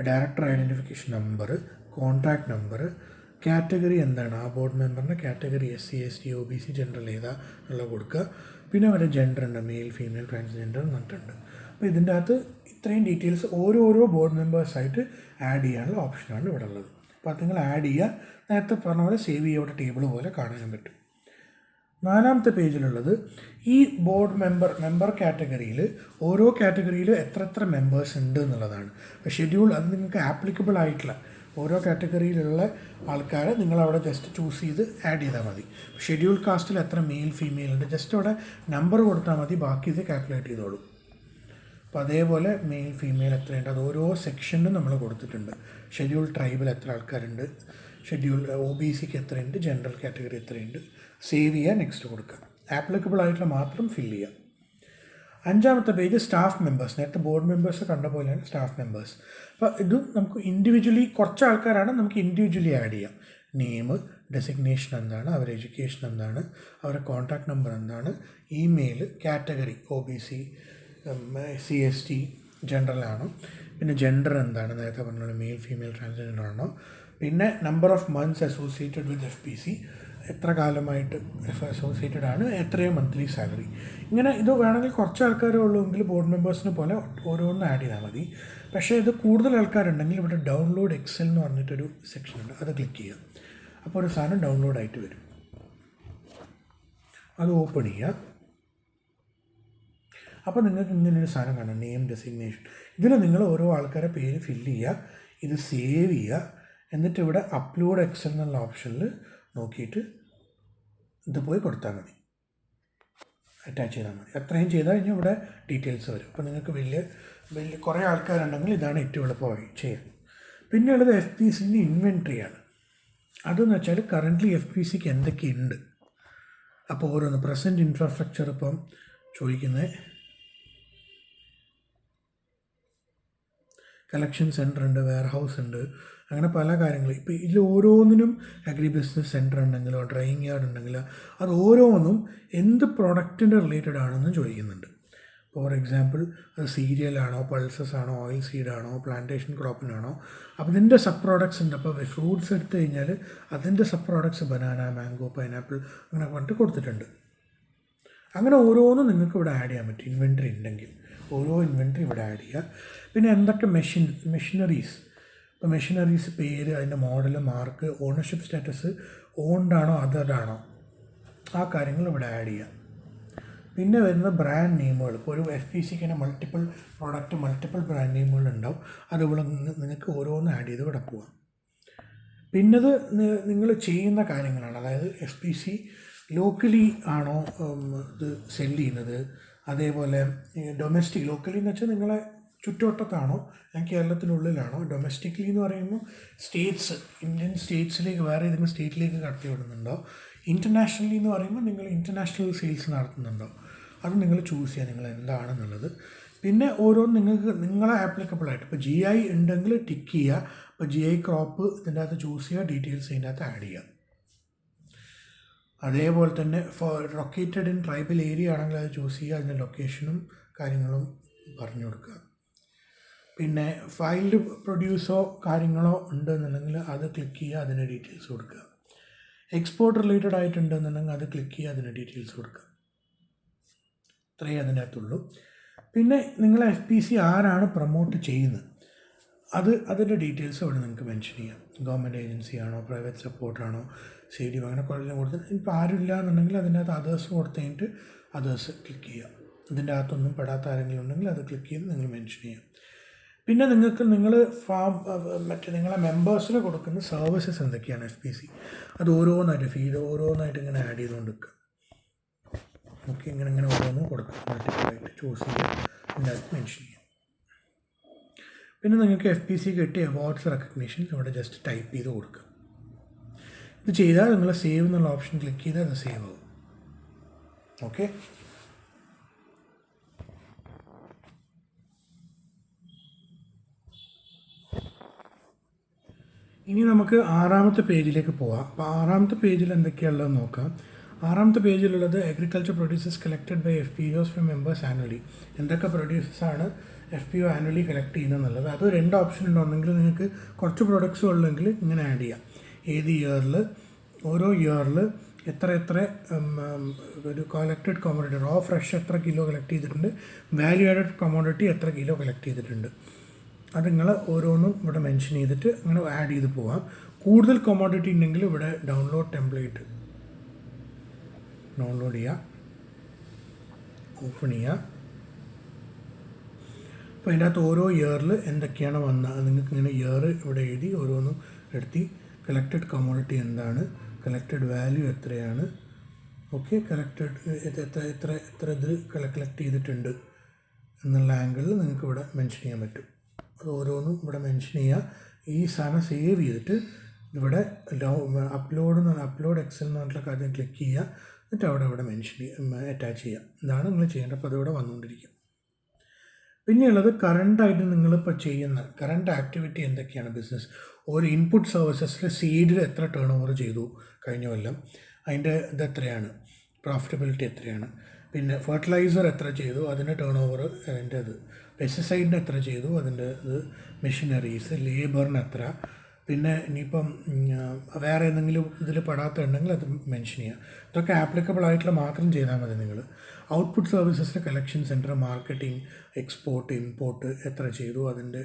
director identification number, contact number, category എന്താണ്, ആ ബോർഡ് മെമ്പറിൻ്റെ category SC ST OBC general ഏതാ എന്നുള്ള കൊടുക്കുക. പിന്നെ അവരുടെ ജെൻഡർ ഉണ്ട്, മെയിൽ ഫീമെയിൽ ട്രാൻസ്ജെൻഡർ എന്നിട്ടുണ്ട്. അപ്പോൾ ഇതിൻ്റെ അകത്ത് ഇത്രയും ഡീറ്റെയിൽസ് ഓരോരോ ബോർഡ് മെമ്പേഴ്സായിട്ട് ആഡ് ചെയ്യാനുള്ള ഓപ്ഷനാണ് ഇവിടെ ഉള്ളത്. അപ്പോൾ അത് നിങ്ങൾ ആഡ് ചെയ്യുക. നേരത്തെ പറഞ്ഞ പോലെ സേവ് ചെയ്യോടെ ടേബിൾ പോലെ കാണാനും പറ്റും. 4ാമത്തെ പേജിലുള്ളത് ഈ ബോർഡ് മെമ്പർ കാറ്റഗറിയിൽ ഓരോ കാറ്റഗറിയിൽ എത്ര മെമ്പേഴ്സ് ഉണ്ട് എന്നുള്ളതാണ്. അപ്പോൾ ഷെഡ്യൂൾ അത് നിങ്ങൾക്ക് ആപ്ലിക്കബിൾ ആയിട്ടുള്ള ഓരോ കാറ്റഗറിയിലുള്ള ആൾക്കാരെ നിങ്ങളവിടെ ജസ്റ്റ് ചൂസ് ചെയ്ത് ആഡ് ചെയ്താൽ മതി. ഷെഡ്യൂൾ കാസ്റ്റിൽ എത്ര മെയിൽ ഫീമെയിൽ ഉണ്ട് ജസ്റ്റ് അവിടെ നമ്പർ കൊടുത്താൽ മതി, ബാക്കി ഇത് കാൽക്കുലേറ്റ് ചെയ്തോളൂ. അപ്പോൾ അതേപോലെ മെയിൽ ഫീമെയിൽ എത്രയുണ്ട് അത് ഓരോ സെക്ഷനും നമ്മൾ കൊടുത്തിട്ടുണ്ട്. ഷെഡ്യൂൾ ട്രൈബിൽ എത്ര ആൾക്കാരുണ്ട്, ഷെഡ്യൂൾ OBCക്ക് എത്രയുണ്ട്, ജനറൽ കാറ്റഗറി എത്രയുണ്ട്. സേവ് ചെയ്യുക, നെക്സ്റ്റ് കൊടുക്കുക. ആപ്ലിക്കബിൾ ആയിട്ടുള്ള മാത്രം ഫില്ല് ചെയ്യുക. 5ാമത്തെ പേജ് സ്റ്റാഫ് മെമ്പേഴ്സ്. നേരത്തെ ബോർഡ് മെമ്പേഴ്സ് കണ്ട പോലെയാണ് സ്റ്റാഫ് മെമ്പേഴ്സ്. അപ്പോൾ ഇതും നമുക്ക് ഇൻഡിവിജ്വലി കുറച്ച് ആൾക്കാരാണ് നമുക്ക് ഇൻഡിവിജ്വലി ആഡ് ചെയ്യാം. നെയിം, ഡെസിഗ്നേഷൻ എന്താണ്, അവരുടെ എഡ്യൂക്കേഷൻ എന്താണ്, അവരുടെ കോൺടാക്ട് നമ്പർ എന്താണ്, email, category OBC, CST, general ആണോ, പിന്നെ ജെൻഡർ എന്താണ്, നേരത്തെ പറഞ്ഞ മെയിൽ ഫീമെയിൽ ട്രാൻസ്ജെൻഡർ ആണോ, പിന്നെ number of months associated with FPC, എത്ര കാലമായിട്ട് അസോസിയേറ്റഡ് ആണ്, എത്രയും മന്ത്ലി സാലറി. ഇങ്ങനെ ഇത് വേണമെങ്കിൽ കുറച്ച് ആൾക്കാരേ ഉള്ളൂ എങ്കിൽ ബോർഡ് മെമ്പേഴ്സിനെ പോലെ ഓരോന്ന് ആഡ് ചെയ്താൽ മതി. പക്ഷേ ഇത് കൂടുതൽ ആൾക്കാരുണ്ടെങ്കിൽ ഇവിടെ ഡൗൺലോഡ് എക്സൽ എന്ന് പറഞ്ഞിട്ടൊരു സെക്ഷൻ ഉണ്ട്, അത് ക്ലിക്ക് ചെയ്യുക. അപ്പോൾ ഒരു സാധനം ഡൗൺലോഡ് ആയിട്ട് വരും. അത് ഓപ്പൺ ചെയ്യുക. അപ്പോൾ നിങ്ങൾക്ക് ഇങ്ങനൊരു സാധനം കാണാം, നെയിം, ഡെസിഗ്നേഷൻ. ഇതിൽ നിങ്ങൾ ഓരോ ആൾക്കാരുടെ പേര് ഫില്ല് ചെയ്യുക, ഇത് സേവ് ചെയ്യുക. എന്നിട്ട് ഇവിടെ അപ്ലോഡ് എക്സൽ എന്നുള്ള ഓപ്ഷനിൽ നോക്കിയിട്ട് ഇത് പോയി കൊടുത്താൽ മതി, അറ്റാച്ച് ചെയ്താൽ മതി. അത്രയും ചെയ്താൽ കഴിഞ്ഞാൽ ഇവിടെ ഡീറ്റെയിൽസ് വരും. അപ്പോൾ നിങ്ങൾക്ക് വലിയ കുറേ ആൾക്കാരുണ്ടെങ്കിൽ ഇതാണ് ഏറ്റവും എളുപ്പമായി ചെയ്യാൻ. പിന്നെയുള്ളത് FPCൻ്റെ ഇൻവെൻട്രിയാണ്. അതെന്ന് വെച്ചാൽ കറൻ്റ്ലി FPCക്ക് എന്തൊക്കെയുണ്ട്. അപ്പോൾ ഓരോന്ന് പ്രസൻറ്റ് ഇൻഫ്രാസ്ട്രക്ചർ ഇപ്പം ചോദിക്കുന്നത് കളക്ഷൻ സെൻറ്റർ ഉണ്ട്, വെയർഹൗസ് ഉണ്ട്, അങ്ങനെ പല കാര്യങ്ങൾ. ഇപ്പോൾ ഇതിൽ ഓരോന്നിനും അഗ്രി ബിസിനസ് സെൻറ്റർ ഉണ്ടെങ്കിലോ ഡ്രൈയിങ് യാർഡ് ഉണ്ടെങ്കിലോ അത് ഓരോന്നും എന്ത് പ്രൊഡക്റ്റിൻ്റെ റിലേറ്റഡ് ആണെന്ന് ചോദിക്കുന്നുണ്ട്. ഫോർ എക്സാമ്പിൾ അത് സീരിയലാണോ, പൾസസ് ആണോ, ഓയിൽ സീഡാണോ, പ്ലാന്റേഷൻ ക്രോപ്പിനാണോ. അപ്പോൾ ഇതിൻ്റെ സബ് പ്രോഡക്ട്സ് ഉണ്ട്. അപ്പോൾ ഫ്രൂട്ട്സ് എടുത്തു കഴിഞ്ഞാൽ അതിൻ്റെ sub products banana, mango, pineapple അങ്ങനെ പറഞ്ഞിട്ട് കൊടുത്തിട്ടുണ്ട്. അങ്ങനെ ഓരോന്നും നിങ്ങൾക്ക് ഇവിടെ ആഡ് ചെയ്യാൻ പറ്റും. ഇൻവെൻട്രി ഉണ്ടെങ്കിൽ ഓരോ ഇൻവെൻട്രി ഇവിടെ ആഡ് ചെയ്യുക. പിന്നെ എന്തൊക്കെ മെഷീനറീസ്, ഇപ്പോൾ മെഷീനറീസ് പേര്, അതിൻ്റെ മോഡൽ, മാർക്ക്, ഓണർഷിപ്പ് സ്റ്റാറ്റസ്, ഓൺഡാണോ അതറാണോ, ആ കാര്യങ്ങൾ ഇവിടെ ആഡ് ചെയ്യുക. പിന്നെ വരുന്ന ബ്രാൻഡ് നെയിമുകൾ. ഇപ്പോൾ ഒരു FPCക്ക് തന്നെ മൾട്ടിപ്പിൾ പ്രോഡക്റ്റ്, മൾട്ടിപ്പിൾ ബ്രാൻഡ് നെയിമുകൾ ഉണ്ടാവും. അതുപോലെ നിങ്ങൾക്ക് ഓരോന്ന് ആഡ് ചെയ്ത് ഇവിടെ പോവാം. പിന്നത് നിങ്ങൾ ചെയ്യുന്ന കാര്യങ്ങളാണ്. അതായത് FPC ലോക്കലി ആണോ ഇത് സെല് ചെയ്യുന്നത്, അതേപോലെ ഡൊമസ്റ്റിക്, ലോക്കലി എന്ന് വെച്ചാൽ നിങ്ങളെ ചുറ്റുവട്ടത്താണോ, കേരളത്തിനുള്ളിലാണോ. ഡൊമസ്റ്റിക്കലി എന്ന് പറയുമ്പോൾ സ്റ്റേറ്റ്സ്, ഇന്ത്യൻ സ്റ്റേറ്റ്സിലേക്ക് വേറെ ഏതെങ്കിലും സ്റ്റേറ്റിലേക്ക് കടത്തി വിടുന്നുണ്ടോ. ഇൻ്റർനാഷണലി എന്ന് പറയുമ്പോൾ നിങ്ങൾ ഇൻ്റർനാഷണൽ സെയിൽസ് നടത്തുന്നുണ്ടോ, അത് നിങ്ങൾ ചൂസ് ചെയ്യുക നിങ്ങൾ എന്താണെന്നുള്ളത്. പിന്നെ ഓരോന്ന് നിങ്ങൾക്ക് നിങ്ങളെ ആപ്ലിക്കബിളായിട്ട്, ഇപ്പോൾ GI ഉണ്ടെങ്കിൽ ടിക്ക് ചെയ്യുക. ഇപ്പോൾ GI ക്രോപ്പ് ഇതിൻ്റെ അകത്ത് ചൂസ് ചെയ്യുക, ഡീറ്റെയിൽസ് ഇതിൻ്റെ അകത്ത് ആഡ് ചെയ്യുക. അതേപോലെ തന്നെ ലൊക്കേറ്റഡ് ഇൻ ട്രൈബൽ ഏരിയ ആണെങ്കിൽ അത് ചൂസ് ചെയ്യുക, അതിൻ്റെ ലൊക്കേഷനും കാര്യങ്ങളും പറഞ്ഞു കൊടുക്കുക. പിന്നെ ഫൈൽഡ് പ്രൊഡ്യൂസോ കാര്യങ്ങളോ ഉണ്ടെന്നുണ്ടെങ്കിൽ അത് ക്ലിക്ക് ചെയ്യുക, അതിൻ്റെ ഡീറ്റെയിൽസ് കൊടുക്കുക. എക്സ്പോർട്ട് റിലേറ്റഡ് ആയിട്ടുണ്ടെന്നുണ്ടെങ്കിൽ അത് ക്ലിക്ക് ചെയ്യുക, അതിൻ്റെ ഡീറ്റെയിൽസ് കൊടുക്കുക. ഇത്രയേ അതിൻ്റെ അകത്തുള്ളൂ. പിന്നെ നിങ്ങളെ FPC ആരാണ് പ്രൊമോട്ട് ചെയ്യുന്നത്, അതിൻ്റെ ഡീറ്റെയിൽസ് അവിടെ നിങ്ങൾക്ക് മെൻഷൻ ചെയ്യാം. ഗവൺമെൻറ് ഏജൻസി ആണോ, പ്രൈവറ്റ് സപ്പോർട്ടാണോ, CDO, അങ്ങനെ കുറേ കൊടുത്തിട്ട് ഇപ്പോൾ ആരുമില്ല എന്നുണ്ടെങ്കിൽ അതിൻ്റെ അകത്ത് അതേഴ്സ് കൊടുത്തു കഴിഞ്ഞിട്ട് അതേഴ്സ് ക്ലിക്ക് ചെയ്യുക. ഇതിൻ്റെ അകത്തൊന്നും പെടാത്ത ആരെങ്കിലും ഉണ്ടെങ്കിൽ അത് ക്ലിക്ക് ചെയ്ത് നിങ്ങൾ മെൻഷൻ ചെയ്യാം. പിന്നെ നിങ്ങൾ നിങ്ങളെ മെമ്പേഴ്സിന് കൊടുക്കുന്ന സർവീസസ് എന്തൊക്കെയാണ് FPC, അത് ഓരോന്നായിട്ട് ഫീഡ് ഓരോന്നായിട്ട് ഇങ്ങനെ ആഡ് ചെയ്തുകൊണ്ട് നിൽക്കുക. ഓക്കെ, ഇങ്ങനെ ഓരോന്നും കൊടുക്കുക, മൾട്ടിപ്പിളായിട്ട് ചൂസ് ചെയ്യുക, അതിൻ്റെ അകത്ത് മെൻഷൻ ചെയ്യുക. പിന്നെ നിങ്ങൾക്ക് FPC കിട്ടിയ അവാർഡ്സ്, റെക്കഗ്നീഷൻസ് ഇവിടെ ജസ്റ്റ് ടൈപ്പ് ചെയ്ത് കൊടുക്കുക. ഇത് ചെയ്താൽ നിങ്ങൾ സേവ് എന്നുള്ള ഓപ്ഷൻ ക്ലിക്ക് ചെയ്താൽ അത് സേവ് ആവും. ഓക്കെ, ഇനി നമുക്ക് 6ാമത്തെ പേജിലേക്ക് പോവാം. അപ്പോൾ 6ാമത്തെ പേജിൽ എന്തൊക്കെയുള്ളതെന്ന് നോക്കാം. 6ാമത്തെ പേജിലുള്ളത് agriculture producers collected by FPOs from members annually. എന്തൊക്കെ പ്രൊഡ്യൂസേഴ്സാണ് FPO ആനുവലി കളക്ട് ചെയ്യുന്നതെന്നുള്ളത്. അത് 2 ഓപ്ഷൻ ഉണ്ട്. ഒന്നെങ്കിൽ നിങ്ങൾക്ക് കുറച്ച് പ്രൊഡക്ട്സ് ഉള്ളെങ്കിൽ ഇങ്ങനെ ആഡ് ചെയ്യാം. ഏത് ഇയറിൽ, ഓരോ ഇയറിൽ എത്ര ഒരു കളക്റ്റഡ് കോമോഡിറ്റി, റോ ഫ്രഷ് എത്ര കിലോ കളക്ട് ചെയ്തിട്ടുണ്ട്, വാല്യൂ ആഡഡ് കോമോഡിറ്റി എത്ര കിലോ കളക്ട് ചെയ്തിട്ടുണ്ട്, അത് നിങ്ങൾ ഓരോന്നും ഇവിടെ മെൻഷൻ ചെയ്തിട്ട് അങ്ങനെ ആഡ് ചെയ്ത് പോവാം. കൂടുതൽ കോമോഡിറ്റി ഉണ്ടെങ്കിൽ ഇവിടെ ഡൗൺലോഡ് ടെംപ്ലേറ്റ് ഡൗൺലോഡ് ചെയ്യുക, ഓപ്പൺ ചെയ്യുക. അപ്പോൾ അതിൻ്റെ അകത്ത് ഓരോ ഇയറിൽ എന്തൊക്കെയാണ് വന്നത് നിങ്ങൾക്ക് ഇങ്ങനെ ഇയർ ഇവിടെ എഴുതി ഓരോന്നും എടുത്തി. കളക്റ്റഡ് കമ്മോഡിറ്റി എന്താണ്, കളക്റ്റഡ് വാല്യൂ എത്രയാണ്, ഓക്കെ, കളക്റ്റഡ് എത്ര ഇത് കളക്ട് ചെയ്തിട്ടുണ്ട് എന്നുള്ള ആംഗിളിൽ നിങ്ങൾക്ക് ഇവിടെ മെൻഷൻ ചെയ്യാൻ പറ്റും. അത് ഓരോന്നും ഇവിടെ മെൻഷൻ ചെയ്യുക. ഈ സാധനം സേവ് ചെയ്തിട്ട് ഇവിടെ അപ്ലോഡ് എക്സൽ എന്ന് പറഞ്ഞിട്ടുള്ള കാര്യം ക്ലിക്ക് ചെയ്യുക. എന്നിട്ട് അവിടെ മെൻഷൻ അറ്റാച്ച് ചെയ്യുക. ഇതാണ് നിങ്ങൾ ചെയ്യേണ്ടത്. അപ്പോൾ അതിവിടെ വന്നുകൊണ്ടിരിക്കും. പിന്നെയുള്ളത് കറണ്ടായിട്ട് നിങ്ങളിപ്പോൾ ചെയ്യുന്ന കറണ്ട് ആക്ടിവിറ്റി എന്തൊക്കെയാണ് ബിസിനസ്. ഒരു ഇൻപുട്ട് സർവീസസിൽ സീഡിൽ എത്ര ടേൺ ഓവർ ചെയ്തു കഴിഞ്ഞ കൊല്ലം, അതിൻ്റെ ഇത് എത്രയാണ്, പ്രോഫിറ്റബിലിറ്റി എത്രയാണ്, പിന്നെ ഫെർട്ടിലൈസർ എത്ര ചെയ്തു അതിൻ്റെ ടേൺ ഓവർ, അതിൻ്റെ ഇത് പെസ്റ്റിസൈഡിന് എത്ര ചെയ്തു അതിൻ്റെ ഇത്, മെഷീനറീസ്, ലേബറിന് എത്ര, പിന്നെ ഇനിയിപ്പം വേറെ എന്തെങ്കിലും ഇതിൽ പെടാത്തുണ്ടെങ്കിൽ അത് മെൻഷൻ ചെയ്യുക. ഇതൊക്കെ ആപ്ലിക്കബിൾ ആയിട്ടുള്ള മാത്രം ചെയ്താൽ മതി നിങ്ങൾ. ഔട്ട്പുട്ട് സർവീസസിൻ്റെ collection centre, marketing, export, import എത്ര ചെയ്തു അതിൻ്റെ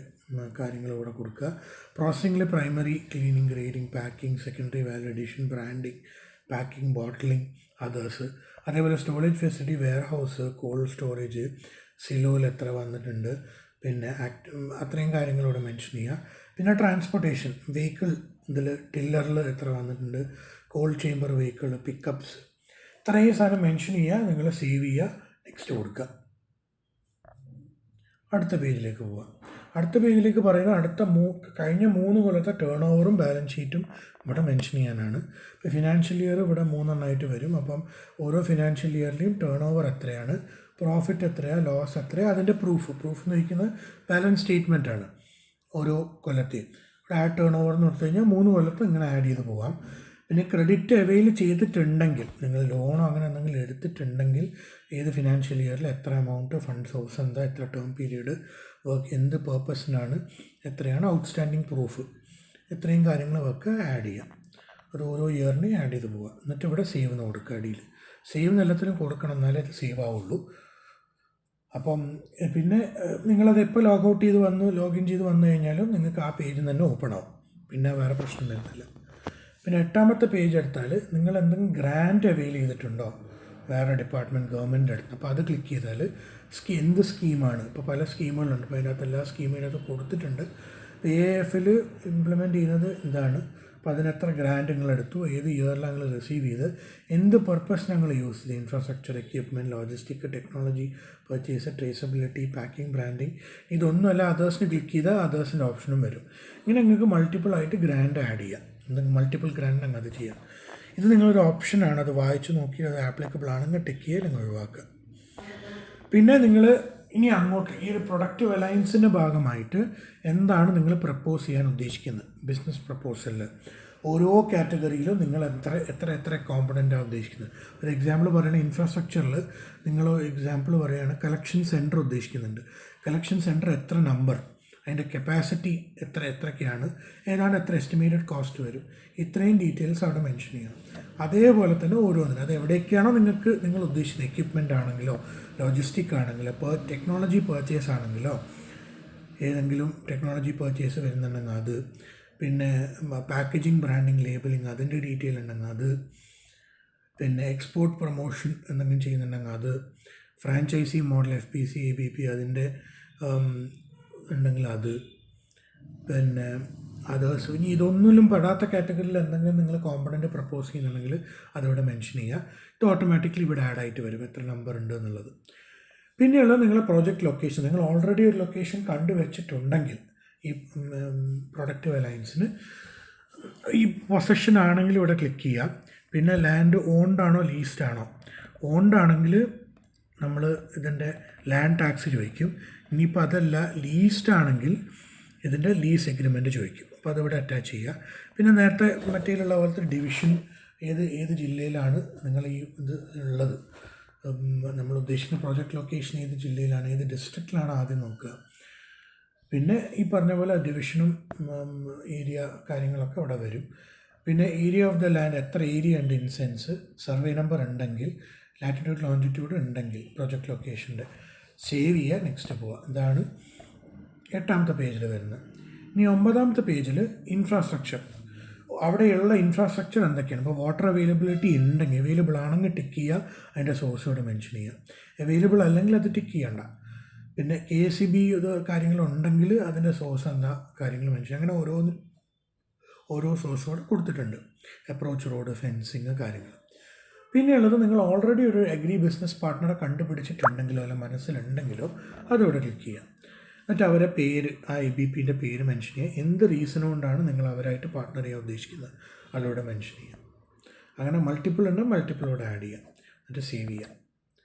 കാര്യങ്ങൾ ഇവിടെ കൊടുക്കുക. പ്രോസസ്സിങ്ങിൽ primary, cleaning, grading, packing, secondary validation, branding, packing, bottling, others. അതേപോലെ storage facility, warehouse, cold storage, സിലോയിൽ എത്ര വന്നിട്ടുണ്ട്, പിന്നെ അത്രയും കാര്യങ്ങളിവിടെ മെൻഷൻ ചെയ്യുക. പിന്നെ ട്രാൻസ്പോർട്ടേഷൻ, വെഹിക്കിൾ ഇതിൽ ടില്ലറിൽ എത്ര വന്നിട്ടുണ്ട്, കോൾഡ് ചേമ്പർ വെഹിക്കിൾ, പിക്കപ്സ്, ഇത്രയും സാധനം മെൻഷൻ ചെയ്യുക. നിങ്ങൾ സേവ് ചെയ്യുക, നെക്സ്റ്റ് കൊടുക്കുക. അടുത്ത പേജിലേക്ക് പോവുക. അടുത്ത പേജിലേക്ക് പറയുന്നത് കഴിഞ്ഞ 3 കൊല്ലത്തെ ടേൺ ഓവറും ബാലൻസ് ഷീറ്റും ഇവിടെ മെൻഷൻ ചെയ്യാനാണ്. ഇപ്പോൾ ഫിനാൻഷ്യൽ ഇയർ ഇവിടെ 3 എണ്ണമായിട്ട് വരും. അപ്പം ഓരോ ഫിനാൻഷ്യൽ ഇയറിലെയും ടേൺ ഓവർ എത്രയാണ്, പ്രോഫിറ്റ് എത്രയാണ്, ലോസ് എത്രയാണ്, അതിൻ്റെ പ്രൂഫ് എന്ന് ചോദിക്കുന്നത് ബാലൻസ് സ്റ്റേറ്റ്മെൻ്റ് ആണ് ഓരോ കൊല്ലത്തെയും. ഇവിടെ ആഡ് ടേൺ ഓവർ എന്ന് കൊടുത്തു കഴിഞ്ഞാൽ 3 കൊല്ലത്ത് ഇങ്ങനെ ആഡ് ചെയ്ത് പോകാം. പിന്നെ ക്രെഡിറ്റ് അവൈൽ ചെയ്തിട്ടുണ്ടെങ്കിൽ, നിങ്ങൾ ലോണോ അങ്ങനെ എന്തെങ്കിലും എടുത്തിട്ടുണ്ടെങ്കിൽ ഏത് ഫിനാൻഷ്യൽ ഇയറിൽ എത്ര എമൗണ്ട്, ഫണ്ട് സോഴ്സ് എന്താ, എത്ര ടേം പീരീഡ്, വർക്ക് എന്ത് പേർപ്പസിനാണ്, എത്രയാണ് ഔട്ട്സ്റ്റാൻഡിങ് പ്രൂഫ്, ഇത്രയും കാര്യങ്ങളൊക്കെ ആഡ് ചെയ്യാം. അത് ഓരോ ഇയറിന് ആഡ് ചെയ്ത് പോവുക. എന്നിട്ട് ഇവിടെ സേവ് എന്ന് കൊടുക്കുക. അടിയിൽ സേവ് എല്ലാത്തിനും കൊടുക്കണം, എന്നാലേ അത് സേവ് ആവുള്ളൂ. അപ്പം പിന്നെ നിങ്ങളത് എപ്പോൾ ലോഗിൻ ചെയ്ത് വന്നു കഴിഞ്ഞാലും നിങ്ങൾക്ക് ആ പേജ് തന്നെ ഓപ്പൺ ആവും. പിന്നെ വേറെ പ്രശ്നം വരുന്നില്ല. പിന്നെ 8ാമത്തെ പേജ് എടുത്താൽ നിങ്ങൾ എന്തെങ്കിലും ഗ്രാൻറ്റ് അവൈൽ ചെയ്തിട്ടുണ്ടോ വേറെ ഡിപ്പാർട്ട്മെൻറ്റ്, ഗവൺമെൻറ് അടുത്ത്, അപ്പോൾ അത് ക്ലിക്ക് ചെയ്താൽ എന്ത് സ്കീമാണ്, ഇപ്പോൾ പല സ്കീമുകളുണ്ട്. അപ്പോൾ അതിനകത്ത് എല്ലാ സ്കീമിനകത്ത് കൊടുത്തിട്ടുണ്ട്. AIF ഇംപ്ലിമെൻറ്റ് ചെയ്യുന്നത് ഇതാണ്. അപ്പോൾ അതിനെത്ര ഗ്രാൻറ്റ് നിങ്ങൾ എടുത്തു, ഏത് ഇയറിലാണ് നിങ്ങൾ റിസീവ് ചെയ്ത്, എന്ത് പർപ്പസ് ഞങ്ങൾ യൂസ് ചെയ്ത്, infrastructure, equipment, logistic, technology, purchase, traceability, packing, branding, ഇതൊന്നുമല്ല. അതേഴ്സിന് ക്ലിക്ക് ചെയ്താൽ അതേഴ്സിൻ്റെ ഓപ്ഷനും വരും. ഇങ്ങനെ നിങ്ങൾക്ക് മൾട്ടിപ്പിൾ ആയിട്ട് ഗ്രാൻഡ് ആഡ് ചെയ്യാം. മൾട്ടിപ്പിൾ ഗ്രാൻഡ് അങ്ങ് അത് ചെയ്യാം. ഇത് നിങ്ങളൊരു ഓപ്ഷനാണ്. അത് വായിച്ച് നോക്കി അത് ആപ്ലിക്കബിൾ ആണെങ്കിൽ ടിക്ക് ചെയ്യുക, നിങ്ങൾ ഒഴിവാക്കുക. പിന്നെ നിങ്ങൾ ഇനി അങ്ങോട്ട് ഈ ഒരു പ്രൊഡക്റ്റ് അലയൻസിൻ്റെ ഭാഗമായിട്ട് എന്താണ് നിങ്ങൾ പ്രപ്പോസ് ചെയ്യാൻ ഉദ്ദേശിക്കുന്നത്, ബിസിനസ് പ്രപ്പോസലിൽ ഓരോ കാറ്റഗറിയിലും നിങ്ങൾ എത്ര കോമ്പണൻ്റാണ് ഉദ്ദേശിക്കുന്നത്. ഒരു എക്സാമ്പിൾ പറയുകയാണെങ്കിൽ ഇൻഫ്രാസ്ട്രക്ചറിൽ നിങ്ങൾ എക്സാമ്പിൾ പറയുകയാണ് കളക്ഷൻ സെൻറ്റർ ഉദ്ദേശിക്കുന്നുണ്ട്. കളക്ഷൻ സെൻറ്റർ എത്ര നമ്പർ, അതിൻ്റെ കപ്പാസിറ്റി എത്രയൊക്കെയാണ്, ഏതാണ്ട് എത്ര എസ്റ്റിമേറ്റഡ് കോസ്റ്റ് വരും, ഇത്രയും ഡീറ്റെയിൽസ് അവിടെ മെൻഷൻ ചെയ്യണം. അതേപോലെ തന്നെ ഓരോന്നിനും അത് എവിടേക്കാണോ നിങ്ങൾ ഉദ്ദേശിക്കുന്നത്, എക്യുപ്മെൻ്റ് ആണെങ്കിലോ ലോജിസ്റ്റിക് ആണെങ്കിലോ ടെക്നോളജി പർച്ചേസ് ആണെങ്കിലോ ഏതെങ്കിലും ടെക്നോളജി പർച്ചേസ് വരുന്നുണ്ടെങ്കിൽ അത്, പിന്നെ പാക്കേജിങ്, ബ്രാൻഡിങ്, ലേബലിങ് അതിൻ്റെ ഡീറ്റെയിൽ ഉണ്ടെങ്കിൽ അത്, പിന്നെ എക്സ്പോർട്ട് പ്രൊമോഷൻ എന്തെങ്കിലും ചെയ്യുന്നുണ്ടെങ്കിൽ അത്, ഫ്രാഞ്ചൈസി മോഡൽ, FPC, ABP അതിൻ്റെ ഉണ്ടെങ്കിൽ അത്, പിന്നെ അതേഴ്സ്. ഇനി ഇതൊന്നിലും പെടാത്ത കാറ്റഗറിയിൽ എന്തെങ്കിലും നിങ്ങൾ കോമ്പണൻറ്റ് പ്രപ്പോസ് ചെയ്യുന്നുണ്ടെങ്കിൽ അതിവിടെ മെൻഷൻ ചെയ്യുക. ഇത് ഓട്ടോമാറ്റിക്കലി ഇവിടെ ആഡ് ആയിട്ട് വരും എത്ര നമ്പർ ഉണ്ട് എന്നുള്ളത്. പിന്നെയുള്ളത് നിങ്ങളുടെ പ്രോജക്റ്റ് ലൊക്കേഷൻ. നിങ്ങൾ ഓൾറെഡി ഒരു ലൊക്കേഷൻ കണ്ടുവച്ചിട്ടുണ്ടെങ്കിൽ ഈ പ്രൊഡക്റ്റ് അലയൻസിന് ഈ പൊസഷൻ ആണെങ്കിൽ ഇവിടെ ക്ലിക്ക് ചെയ്യാം. പിന്നെ ലാൻഡ് ഓൺഡ് ആണോ ലീസ്ഡ് ആണോ, ഓൺഡ് ആണെങ്കിൽ നമ്മൾ ഇതിൻ്റെ ലാൻഡ് ടാക്സ് ചോദിക്കും. ഇനിയിപ്പോൾ അതല്ല ലീസ്ഡ് ആണെങ്കിൽ ഇതിൻ്റെ ലീസ് എഗ്രിമെൻറ്റ് ചോദിക്കും. അപ്പോൾ അതിവിടെ അറ്റാച്ച് ചെയ്യുക. പിന്നെ നേരത്തെ മറ്റേലുള്ള പോലത്തെ ഡിവിഷൻ ഏത് ജില്ലയിലാണ് നിങ്ങൾ ഈ ഇത് ഉള്ളത്, നമ്മൾ ഉദ്ദേശിക്കുന്ന പ്രോജക്റ്റ് ലൊക്കേഷൻ ഏത് ജില്ലയിലാണ്, ഏത് ഡിസ്ട്രിക്റ്റിലാണ് ആദ്യം നോക്കുക. പിന്നെ ഈ പറഞ്ഞ പോലെ ഡിവിഷനും ഏരിയ കാര്യങ്ങളൊക്കെ അവിടെ വരും. പിന്നെ ഏരിയ ഓഫ് ദ ലാൻഡ്, എത്ര ഏരിയ ഉണ്ട് ഇൻ സെൻസ്, സർവേ നമ്പർ ഉണ്ടെങ്കിൽ, ലാറ്റിറ്റ്യൂഡ് ലോഞ്ചിറ്റ്യൂഡ് ഉണ്ടെങ്കിൽ പ്രോജക്റ്റ് ലൊക്കേഷൻ്റെ സേവ് ചെയ്യുക, നെക്സ്റ്റ് പോവുക. ഇതാണ് 8ാമത്തെ പേജിൽ വരുന്നത്. ഇനി 9ാമത്തെ പേജിൽ ഇൻഫ്രാസ്ട്രക്ചർ, അവിടെയുള്ള ഇൻഫ്രാസ്ട്രക്ചർ എന്തൊക്കെയാണ്. ഇപ്പോൾ വാട്ടർ അവൈലബിലിറ്റി ഉണ്ടെങ്കിൽ, അവൈലബിൾ ആണെങ്കിൽ ടിക്ക് ചെയ്യുക, അതിൻ്റെ സോഴ്സ് ഇവിടെ മെൻഷൻ ചെയ്യുക. അവൈലബിൾ അല്ലെങ്കിൽ അത് ടിക്ക് ചെയ്യണ്ട. പിന്നെ KCB ഇത് കാര്യങ്ങളുണ്ടെങ്കിൽ അതിൻ്റെ സോഴ്സ് എന്താ കാര്യങ്ങൾ മെൻഷൻ, അങ്ങനെ ഓരോ സോഴ്സും കൂടെ കൊടുത്തിട്ടുണ്ട്. അപ്രോച്ച് റോഡ്, ഫെൻസിങ് കാര്യങ്ങൾ. പിന്നെയുള്ളത് നിങ്ങൾ ഓൾറെഡി ഒരു അഗ്രി ബിസിനസ് പാർട്ട്ണറെ കണ്ടുപിടിച്ചിട്ടുണ്ടെങ്കിലോ അല്ല മനസ്സിലുണ്ടെങ്കിലോ അതിവിടെ ക്ലിക്ക് ചെയ്യാം. എന്നിട്ട് അവരെ പേര്, ആ ABPൻ്റെ പേര് മെൻഷൻ ചെയ്യുക. എന്ത് റീസൺ കൊണ്ടാണ് നിങ്ങൾ അവരായിട്ട് പാർട്ട്ണർ ചെയ്യാൻ ഉദ്ദേശിക്കുന്നത് അതിവിടെ മെൻഷൻ ചെയ്യാം. അങ്ങനെ മൾട്ടിപ്പിൾ ഉണ്ട്, മൾട്ടിപ്പിളോടെ ആഡ് ചെയ്യാം, എന്നിട്ട് സേവ് ചെയ്യാം.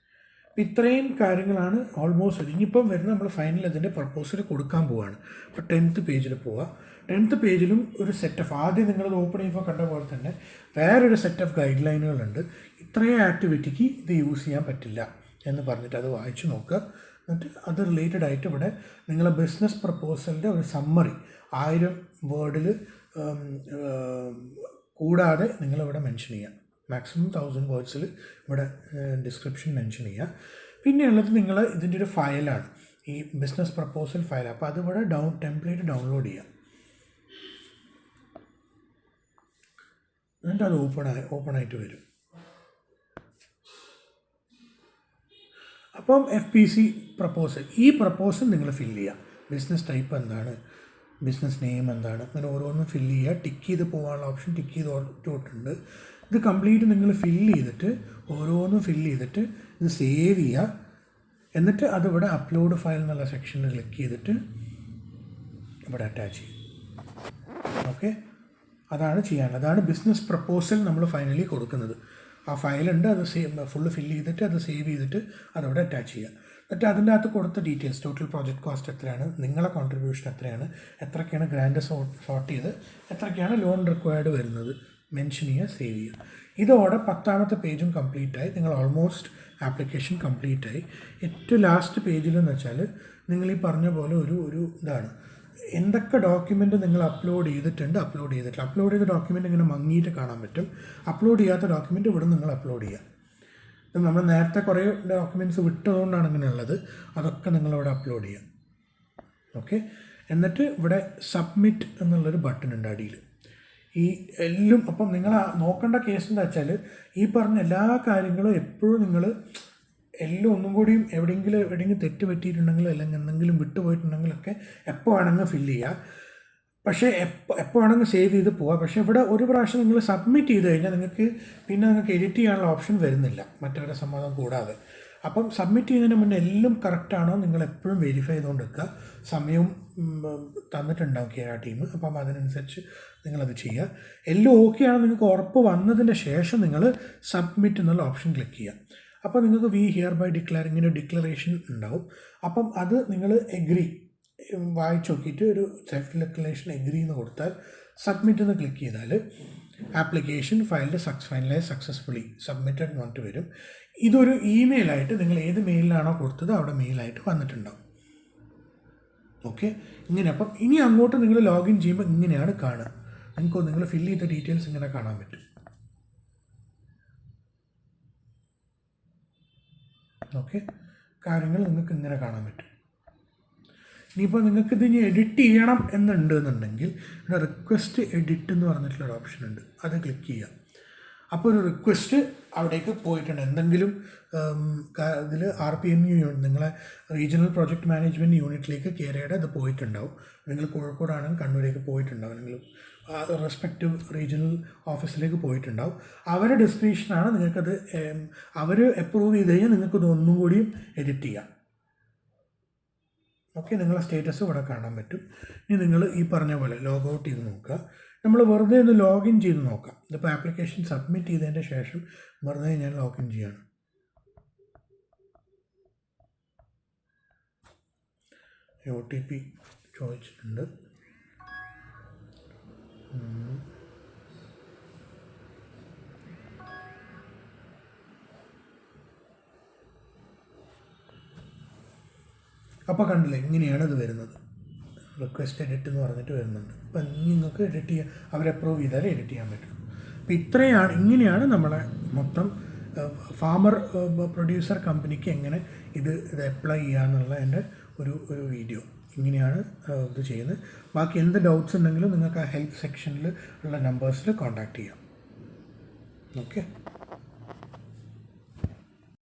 അപ്പോൾ ഇത്രയും കാര്യങ്ങളാണ് ഓൾമോസ്റ്റ്. ഇനിയിപ്പം വരുന്ന നമ്മൾ ഫൈനൽ അതിൻ്റെ പ്രപ്പോസൽ കൊടുക്കാൻ പോവുകയാണ്. അപ്പോൾ 10th പേജിൽ പോവുക. 10th പേജിലും ഒരു സെറ്റ് ഓഫ്, ആദ്യം നിങ്ങളത് ഓപ്പൺ ചെയ്യുമ്പോൾ കണ്ട പോലെ തന്നെ വേറൊരു സെറ്റ് ഓഫ് ഗൈഡ് ലൈനുകളുണ്ട്. ഇത്രയും ആക്ടിവിറ്റിക്ക് ഇത് യൂസ് ചെയ്യാൻ പറ്റില്ല എന്ന് പറഞ്ഞിട്ട് അത് വായിച്ച് നോക്കുക. എന്നിട്ട് അത് റിലേറ്റഡ് ആയിട്ട് ഇവിടെ നിങ്ങളെ ബിസിനസ് പ്രപ്പോസലിൻ്റെ ഒരു സമ്മറി 1000 വേർഡിൽ കൂടാതെ നിങ്ങളിവിടെ മെൻഷൻ ചെയ്യുക. മാക്സിമം 1000 വേർഡ്സിൽ ഇവിടെ ഡിസ്ക്രിപ്ഷൻ മെൻഷൻ ചെയ്യുക. പിന്നെയുള്ളത് നിങ്ങൾ ഇതിൻ്റെ ഒരു ഫയലാണ്, ഈ ബിസിനസ് പ്രപ്പോസൽ ഫയൽ. അപ്പോൾ അതിവിടെ ടെംപ്ലേറ്റ് ഡൗൺലോഡ് ചെയ്യുക. എന്നിട്ട് അത് ഓപ്പണായിട്ട് വരും. അപ്പം FPC പ്രപ്പോസൽ, ഈ പ്രപ്പോസൽ നിങ്ങൾ ഫില്ല് ചെയ്യുക. ബിസിനസ് ടൈപ്പ് എന്താണ്, ബിസിനസ് നെയിം എന്താണ്, അങ്ങനെ ഓരോന്നും ഫില്ല് ചെയ്യുക. ടിക്ക് ചെയ്ത് പോകാനുള്ള ഓപ്ഷൻ ടിക്ക് ചെയ്ത് ഇട്ടിട്ടുണ്ട്. ഇത് കംപ്ലീറ്റ് നിങ്ങൾ ഫില്ല് ചെയ്തിട്ട് ഓരോന്നും ഫില്ല് ചെയ്തിട്ട് ഇത് സേവ് ചെയ്യുക. എന്നിട്ട് അതിവിടെ അപ്ലോഡ് ഫയൽ എന്നുള്ള സെക്ഷനിൽ ക്ലിക്ക് ചെയ്തിട്ട് ഇവിടെ അറ്റാച്ച് ചെയ്യും. ഓക്കെ, അതാണ് ചെയ്യാനുള്ളത്. അതാണ് ബിസിനസ് പ്രപ്പോസൽ നമ്മൾ ഫൈനലി കൊടുക്കുന്നത്. ആ ഫയലുണ്ട്, അത് ഫുള്ള് ഫില്ല് ചെയ്തിട്ട് അത് സേവ് ചെയ്തിട്ട് അതവിടെ അറ്റാച്ച് ചെയ്യുക. എന്നിട്ട് അതിൻ്റെ അകത്ത് കൊടുത്ത ഡീറ്റെയിൽസ്, ടോട്ടൽ പ്രോജക്റ്റ് കോസ്റ്റ് എത്രയാണ്, നിങ്ങളെ കോൺട്രിബ്യൂഷൻ എത്രയാണ്, എത്രയ്ക്കാണ് ഗ്രാൻഡ് സോർട്ട് ചെയ്ത്, എത്രയ്ക്കാണ് ലോൺ റിക്വയർഡ് വരുന്നത് മെൻഷൻ ചെയ്യുക, സേവ് ചെയ്യുക. ഇതോടെ 10th പേജും കംപ്ലീറ്റായി. നിങ്ങൾ ഓൾമോസ്റ്റ് ആപ്ലിക്കേഷൻ കംപ്ലീറ്റായി. ഏറ്റവും ലാസ്റ്റ് പേജിലെന്ന് വെച്ചാൽ നിങ്ങൾ ഈ പറഞ്ഞ പോലെ ഒരു ഇതാണ്, എന്തൊക്കെ ഡോക്യുമെൻറ്റ് നിങ്ങൾ അപ്ലോഡ് ചെയ്തിട്ടുണ്ട്, അപ്ലോഡ് ചെയ്ത ഡോക്യുമെൻറ്റ് ഇങ്ങനെ മങ്ങിയിട്ട് കാണാൻ പറ്റും. അപ്ലോഡ് ചെയ്യാത്ത ഡോക്യുമെൻറ്റ് ഇവിടെ നിങ്ങൾ അപ്ലോഡ് ചെയ്യുക. നമ്മൾ നേരത്തെ കുറേ ഡോക്യുമെൻറ്റ്സ് വിട്ടതുകൊണ്ടാണ് ഇങ്ങനെ ഉള്ളത്. അതൊക്കെ നിങ്ങളിവിടെ അപ്ലോഡ് ചെയ്യുക. ഓക്കെ, എന്നിട്ട് ഇവിടെ സബ്മിറ്റ് എന്നുള്ളൊരു ബട്ടൺ ഉണ്ട് അടിയിൽ. ഈ എല്ലാം അപ്പം നിങ്ങൾ നോക്കേണ്ട കേസ് എന്താ വെച്ചാൽ, ഈ പറഞ്ഞ എല്ലാ കാര്യങ്ങളും എപ്പോഴും നിങ്ങൾ എല്ലാം ഒന്നും കൂടിയും എവിടെയെങ്കിലും തെറ്റ് പറ്റിയിട്ടുണ്ടെങ്കിൽ അല്ലെങ്കിൽ എന്തെങ്കിലും വിട്ടുപോയിട്ടുണ്ടെങ്കിലൊക്കെ എപ്പോൾ വേണമെങ്കിൽ ഫില്ല് ചെയ്യുക. പക്ഷേ എപ്പോൾ വേണമെങ്കിൽ സേവ് ചെയ്ത് പോവുക. പക്ഷേ ഇവിടെ ഒരു പ്രാവശ്യം നിങ്ങൾ സബ്മിറ്റ് ചെയ്ത് കഴിഞ്ഞാൽ നിങ്ങൾക്ക് എഡിറ്റ് ചെയ്യാനുള്ള ഓപ്ഷൻ വരുന്നില്ല, മറ്റവരുടെ സമ്മതം കൂടാതെ. അപ്പം സബ്മിറ്റ് ചെയ്യുന്നതിന് മുന്നേ എല്ലാം കറക്റ്റാണോ നിങ്ങൾ എപ്പോഴും വെരിഫൈ ചെയ്തുകൊണ്ട് വെക്കുക. സമയവും തന്നിട്ടുണ്ടാവും കേര ടീം. അപ്പം അതിനനുസരിച്ച് നിങ്ങളത് ചെയ്യുക. എല്ലാം ഓക്കെ ആണ് നിങ്ങൾക്ക് ഉറപ്പ് വന്നതിൻ്റെ ശേഷം നിങ്ങൾ സബ്മിറ്റ് എന്നുള്ള ഓപ്ഷൻ ക്ലിക്ക് ചെയ്യുക. അപ്പോൾ നിങ്ങൾക്ക് വി ഹിയർ ബൈ ഡിക്ലെയർ ഇങ്ങനെ ഡിക്ലറേഷൻ ഉണ്ടാവും. അപ്പം അത് നിങ്ങൾ എഗ്രി വായിച്ച് നോക്കിയിട്ട് ഒരു സെൽഫ് ഡിക്ലറേഷൻ എഗ്രി എന്ന് കൊടുത്താൽ സബ്മിറ്റ് എന്ന് ക്ലിക്ക് ചെയ്താൽ ആപ്ലിക്കേഷൻ ഫൈനലൈസ് സക്സസ്ഫുള്ളി സബ്മിറ്റഡ് എന്ന് പറഞ്ഞിട്ട് വരും. ഇതൊരു ഇമെയിലായിട്ട് നിങ്ങൾ ഏത് മെയിലിലാണോ കൊടുത്തത് അവിടെ മെയിലായിട്ട് വന്നിട്ടുണ്ടാവും. ഓക്കെ, ഇങ്ങനെ. അപ്പം ഇനി അങ്ങോട്ട് നിങ്ങൾ ലോഗിൻ ചെയ്യുമ്പോൾ ഇങ്ങനെയാണ് കാണുക. നിങ്ങൾ ഫില്ല് ചെയ്ത ഡീറ്റെയിൽസ് ഇങ്ങനെ കാണാൻ പറ്റും. ഓക്കെ, കാര്യങ്ങൾ നിങ്ങൾക്ക് ഇങ്ങനെ കാണാൻ പറ്റും. ഇനിയിപ്പോൾ നിങ്ങൾക്കിത് ഇനി എഡിറ്റ് ചെയ്യണം എന്നുണ്ടെന്നുണ്ടെങ്കിൽ ഇവിടെ റിക്വസ്റ്റ് എഡിറ്റ് എന്ന് പറഞ്ഞിട്ടുള്ളൊരു ഓപ്ഷൻ ഉണ്ട്, അത് ക്ലിക്ക് ചെയ്യുക. അപ്പോൾ ഒരു റിക്വസ്റ്റ് അവിടേക്ക് പോയിട്ടുണ്ട്. എന്തെങ്കിലും ഇതിൽ RPM യൂണിറ്റ് നിങ്ങളെ റീജിയണൽ പ്രോജക്റ്റ് മാനേജ്മെൻറ്റ് യൂണിറ്റിലേക്ക് കേരയുടെ അത് പോയിട്ടുണ്ടാവും. നിങ്ങൾ കോഴിക്കോടാണെങ്കിൽ കണ്ണൂരേക്ക് പോയിട്ടുണ്ടാവും, നിങ്ങൾ റെസ്പെക്റ്റീവ് റീജിയണൽ ഓഫീസിലേക്ക് പോയിട്ടുണ്ടാവും. അവരുടെ ഡിസ്ക്രിപ്ഷനാണ് നിങ്ങൾക്കത്. അവർ അപ്രൂവ് ചെയ്ത് കഴിഞ്ഞാൽ നിങ്ങൾക്കത് ഒന്നും കൂടിയും എഡിറ്റ് ചെയ്യാം. ഓക്കെ, നിങ്ങളെ സ്റ്റേറ്റസ് ഇവിടെ കാണാൻ പറ്റും. ഇനി നിങ്ങൾ ഈ പറഞ്ഞ പോലെ ലോഗ് ഔട്ട് ചെയ്ത് നോക്കുക. നമ്മൾ വെറുതെ ഒന്ന് ലോഗിൻ ചെയ്ത് നോക്കാം. ഇതിപ്പോൾ ആപ്ലിക്കേഷൻ സബ്മിറ്റ് ചെയ്തതിൻ്റെ ശേഷം വെറുതെ ഞാൻ ലോഗിൻ ചെയ്യാണ്. OTP ചോദിച്ചിട്ടുണ്ട്. അപ്പോൾ കണ്ടില്ലേ, ഇങ്ങനെയാണ് ഇത് വരുന്നത്. റിക്വസ്റ്റ് എഡിറ്റ് എന്ന് പറഞ്ഞിട്ട് വരുന്നുണ്ട്. അപ്പം നിങ്ങൾക്ക് എഡിറ്റ് ചെയ്യാൻ അവർ അപ്രൂവ് ചെയ്താലേ എഡിറ്റ് ചെയ്യാൻ പറ്റും. അപ്പോൾ ഇങ്ങനെയാണ് നമ്മളെ മൊത്തം ഫാമർ പ്രൊഡ്യൂസർ കമ്പനിക്ക് എങ്ങനെ ഇത് അപ്ലൈ ചെയ്യാന്നുള്ളതിൻ്റെ ഒരു വീഡിയോ. ഇങ്ങനെയാണ് ഇത് ചെയ്യുന്നത്. ബാക്കി എന്ത് ഡൗട്ട്സ് ഉണ്ടെങ്കിലും നിങ്ങൾക്ക് ആ ഹെൽപ്പ് സെക്ഷനിൽ ഉള്ള നമ്പേഴ്സിൽ കോൺടാക്റ്റ് ചെയ്യാം. ഓക്കെ.